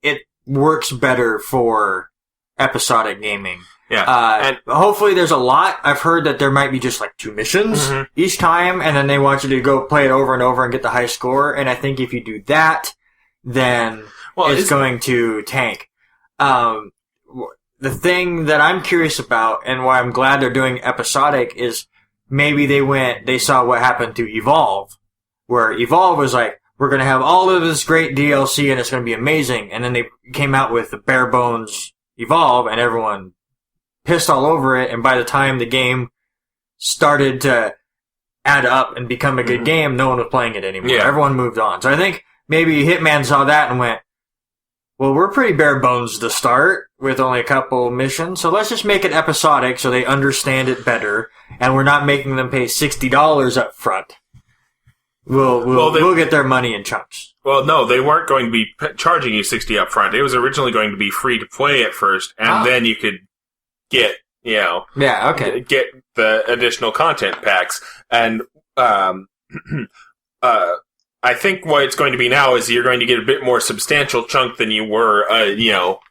it works better for episodic gaming. Yeah. And hopefully there's a lot. I've heard that there might be just like 2 missions each time, and then they want you to go play it over and over and get the high score. And I think if you do that, then it's going to tank. The thing that I'm curious about, and why I'm glad they're doing episodic, is maybe they saw what happened to Evolve, where Evolve was like, we're going to have all of this great DLC and it's going to be amazing. And then they came out with the bare bones Evolve, and everyone pissed all over it. And by the time the game started to add up and become a good game, no one was playing it anymore. Yeah. Everyone moved on. So I think maybe Hitman saw that and went, well, we're pretty bare bones to start with only a couple missions, so let's just make it episodic so they understand it better, and we're not making them pay $60 up front. We'll get their money in chunks. Well, no, they weren't going to be charging you $60 up front. It was originally going to be free to play at first, and then you could get, get the additional content packs. And I think what it's going to be now is you're going to get a bit more substantial chunk than you were,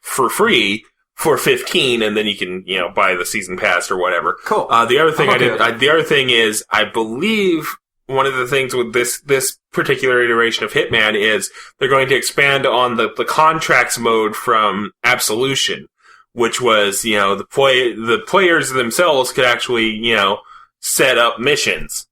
for free for $15, and then you can, buy the season pass or whatever. Cool. The other thing is, I believe one of the things with this particular iteration of Hitman is they're going to expand on the contracts mode from Absolution, which was, the players themselves could actually, set up missions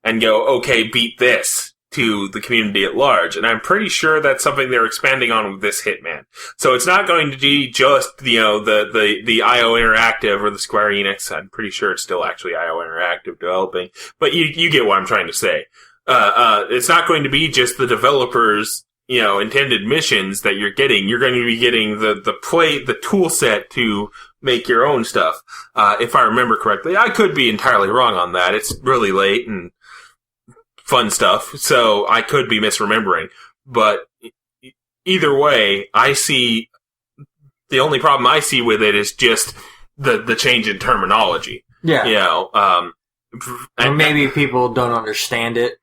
and go, okay, beat this to the community at large. And I'm pretty sure that's something they're expanding on with this Hitman. So it's not going to be just, the IO Interactive or the Square Enix. I'm pretty sure it's still actually IO Interactive developing. But you get what I'm trying to say. It's not going to be just the developers, intended missions that you're getting. You're going to be getting the tool set to make your own stuff. If I remember correctly. I could be entirely wrong on that. It's really late and fun stuff, so I could be misremembering. But either way, the only problem I see with it is just the change in terminology. Yeah. Or maybe people don't understand it.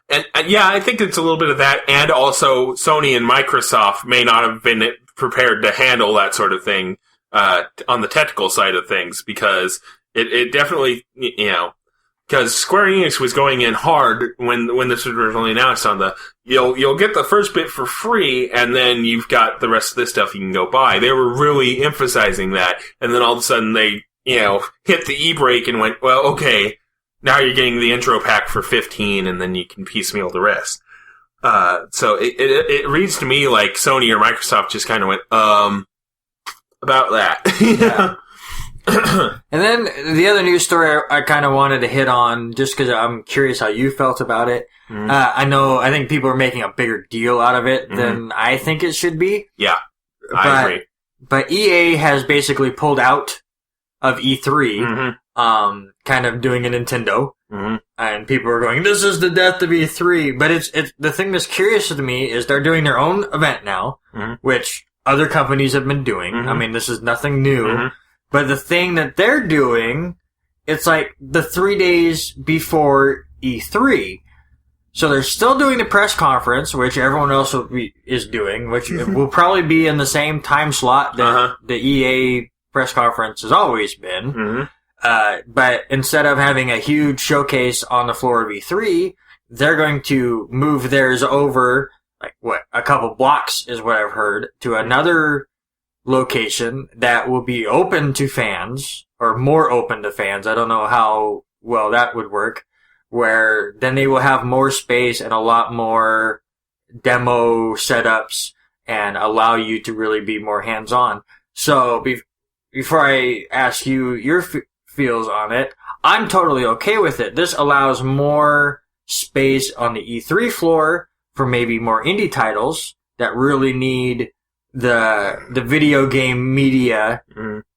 And I think it's a little bit of that, and also Sony and Microsoft may not have been prepared to handle that sort of thing on the technical side of things, because it definitely, because Square Enix was going in hard when this was originally announced on you'll get the first bit for free, and then you've got the rest of this stuff you can go buy. They were really emphasizing that, and then all of a sudden they, hit the e-brake and went, well, okay, now you're getting the intro pack for $15, and then you can piecemeal the rest. So it reads to me like Sony or Microsoft just kind of went, about that. Yeah. And then the other news story I kind of wanted to hit on, just because I'm curious how you felt about it. Mm-hmm. I think people are making a bigger deal out of it than I think it should be. Yeah, I agree. But EA has basically pulled out of E3, kind of doing a Nintendo. Mm-hmm. And people are going, this is the death of E3. But it's the thing that's curious to me is they're doing their own event now, which other companies have been doing. I mean, this is nothing new. But the thing that they're doing, it's like the 3 days before E3. So they're still doing the press conference, which everyone else is doing, which will probably be in the same time slot that the EA press conference has always been. But instead of having a huge showcase on the floor of E3, they're going to move theirs over, a couple blocks is what I've heard, to another location that will be open to fans, or more open to fans. I don't know how well that would work, where then they will have more space and a lot more demo setups and allow you to really be more hands-on. So before I ask you your feels on it, I'm totally okay with it. This allows more space on the E3 floor for maybe more indie titles that really need the video game media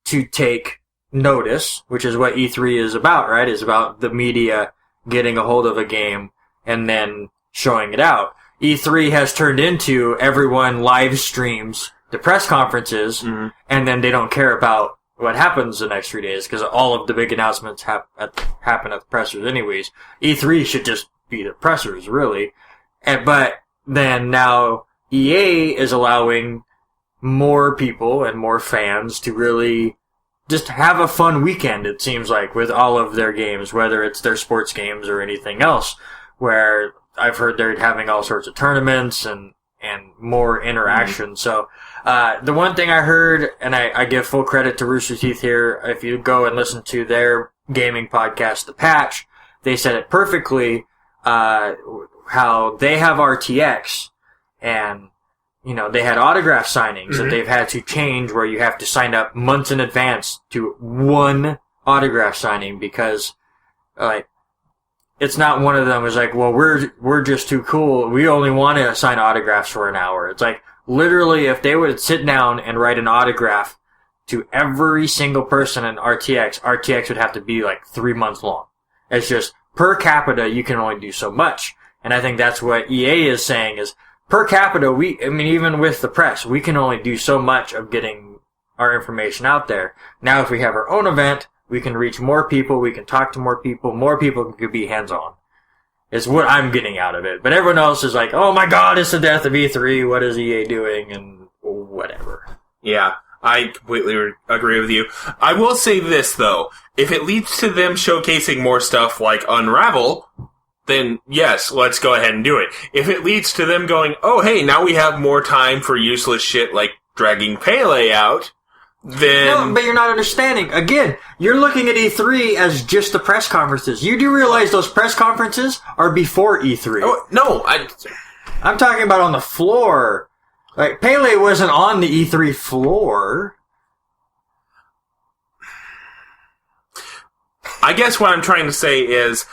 to take notice, which is what E3 is about, right? It's about the media getting a hold of a game and then showing it out. E3 has turned into everyone live streams the press conferences, and then they don't care about what happens the next 3 days, because all of the big announcements happen at the pressers anyways. E3 should just be the pressers, really. But then now EA is allowing more people and more fans to really just have a fun weekend, it seems like, with all of their games, whether it's their sports games or anything else, where I've heard they're having all sorts of tournaments and more interaction. So, the one thing I heard, and I give full credit to Rooster Teeth here, if you go and listen to their gaming podcast, The Patch, they said it perfectly, how they have RTX, and they had autograph signings that they've had to change, where you have to sign up months in advance to one autograph signing, because, it's not one of them is like, well, we're just too cool. We only want to sign autographs for an hour. It's like, literally, if they would sit down and write an autograph to every single person in RTX would have to be like 3 months long. It's just, per capita, you can only do so much. And I think that's what EA is saying is, per capita, even with the press, we can only do so much of getting our information out there. Now, if we have our own event, we can reach more people, we can talk to more people can be hands-on. It's what I'm getting out of it. But everyone else is like, oh my god, it's the death of E3, what is EA doing, and whatever. Yeah, I completely agree with you. I will say this, though. If it leads to them showcasing more stuff like Unravel, then yes, let's go ahead and do it. If it leads to them going, oh hey, now we have more time for useless shit like dragging Pele out, then... No, but you're not understanding. Again, you're looking at E3 as just the press conferences. You do realize those press conferences are before E3. Oh, no, I'm talking about on the floor. Like, Pele wasn't on the E3 floor. I guess what I'm trying to say is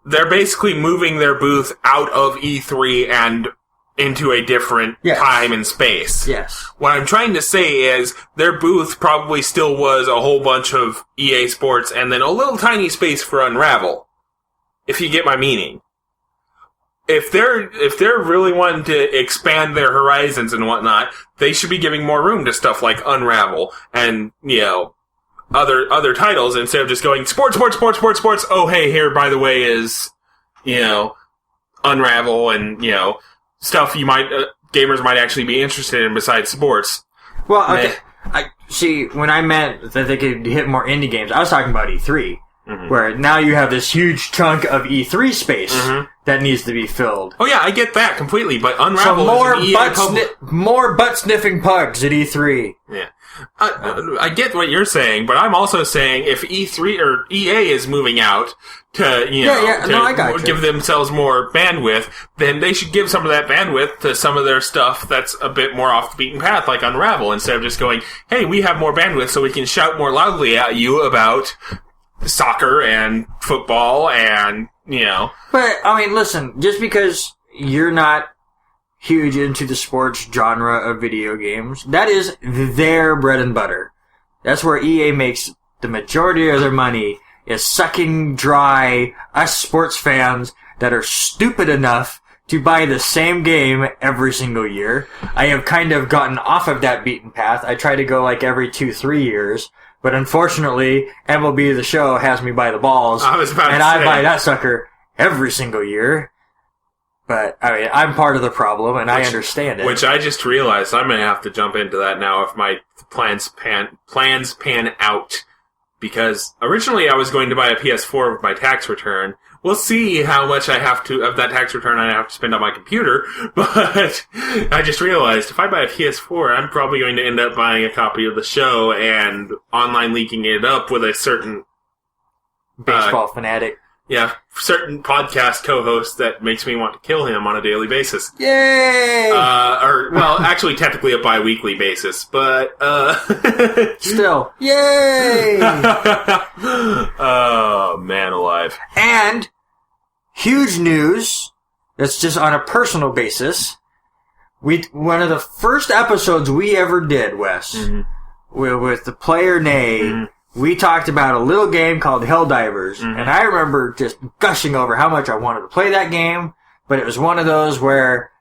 they're basically moving their booth out of E3 and into a different time and space. Yes. What I'm trying to say is their booth probably still was a whole bunch of EA Sports and then a little tiny space for Unravel. If you get my meaning. If they're really wanting to expand their horizons and whatnot, they should be giving more room to stuff like Unravel and, other titles instead of just going sports. Oh, hey, here, by the way, is, Unravel and, stuff gamers might actually be interested in besides sports. Well, okay. I see, when I meant that they could hit more indie games, I was talking about E3, where now you have this huge chunk of E3 space that needs to be filled. Oh yeah, I get that completely, but Unravel more butt-sniffing pugs at E3. Yeah. I get what you're saying, but I'm also saying if E3 or EA is moving out to give themselves more bandwidth, then they should give some of that bandwidth to some of their stuff that's a bit more off the beaten path, like Unravel, instead of just going, hey, we have more bandwidth so we can shout more loudly at you about soccer and football and, But, listen, just because you're not huge into the sports genre of video games, that is their bread and butter. That's where EA makes the majority of their money, is sucking dry us sports fans that are stupid enough to buy the same game every single year. I have kind of gotten off of that beaten path. I try to go like every 2-3 years. But unfortunately, MLB The Show has me by the balls. I buy that sucker every single year. But, I'm part of the problem, and I understand it. Which I just realized I'm going to have to jump into that now if my plans pan out. Because originally I was going to buy a PS4 with my tax return. We'll see how much of that tax return I have to spend on my computer. But I just realized if I buy a PS4, I'm probably going to end up buying a copy of the show and online leaking it up with a certain baseball fanatic. Yeah, certain podcast co-host that makes me want to kill him on a daily basis. Yay! Actually, technically a bi-weekly basis, but, Still, yay! Oh, man alive. And, huge news, that's just on a personal basis, one of the first episodes we ever did, Wes, with the player Nay, we talked about a little game called Helldivers, and I remember just gushing over how much I wanted to play that game, but it was one of those where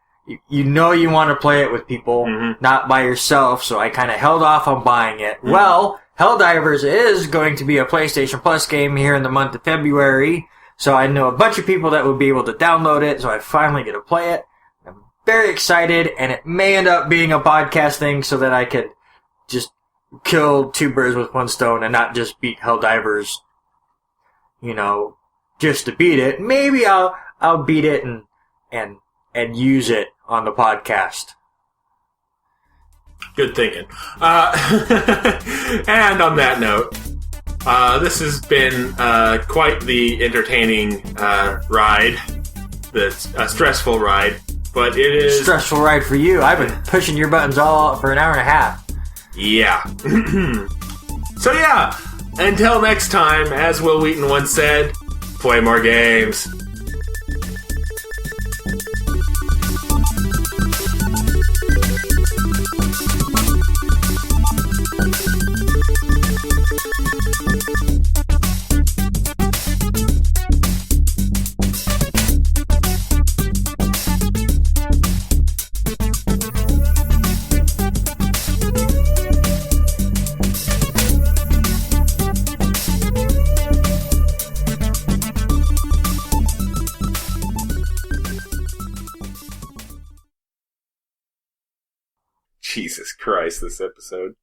you want to play it with people, not by yourself, so I kind of held off on buying it. Well, Helldivers is going to be a PlayStation Plus game here in the month of February, so I know a bunch of people that would be able to download it, so I finally get to play it. I'm very excited, and it may end up being a podcast thing so that I could just kill two birds with one stone and not just beat Helldivers, just to beat it. Maybe I'll beat it and use it on the podcast. Good thinking. And on that note, this has been quite the entertaining ride. That's a stressful ride, but it is stressful ride for you. I've been pushing your buttons all for an hour and a half. Yeah. So yeah, until next time, as Will Wheaton once said, Play more games. Jesus Christ, this episode.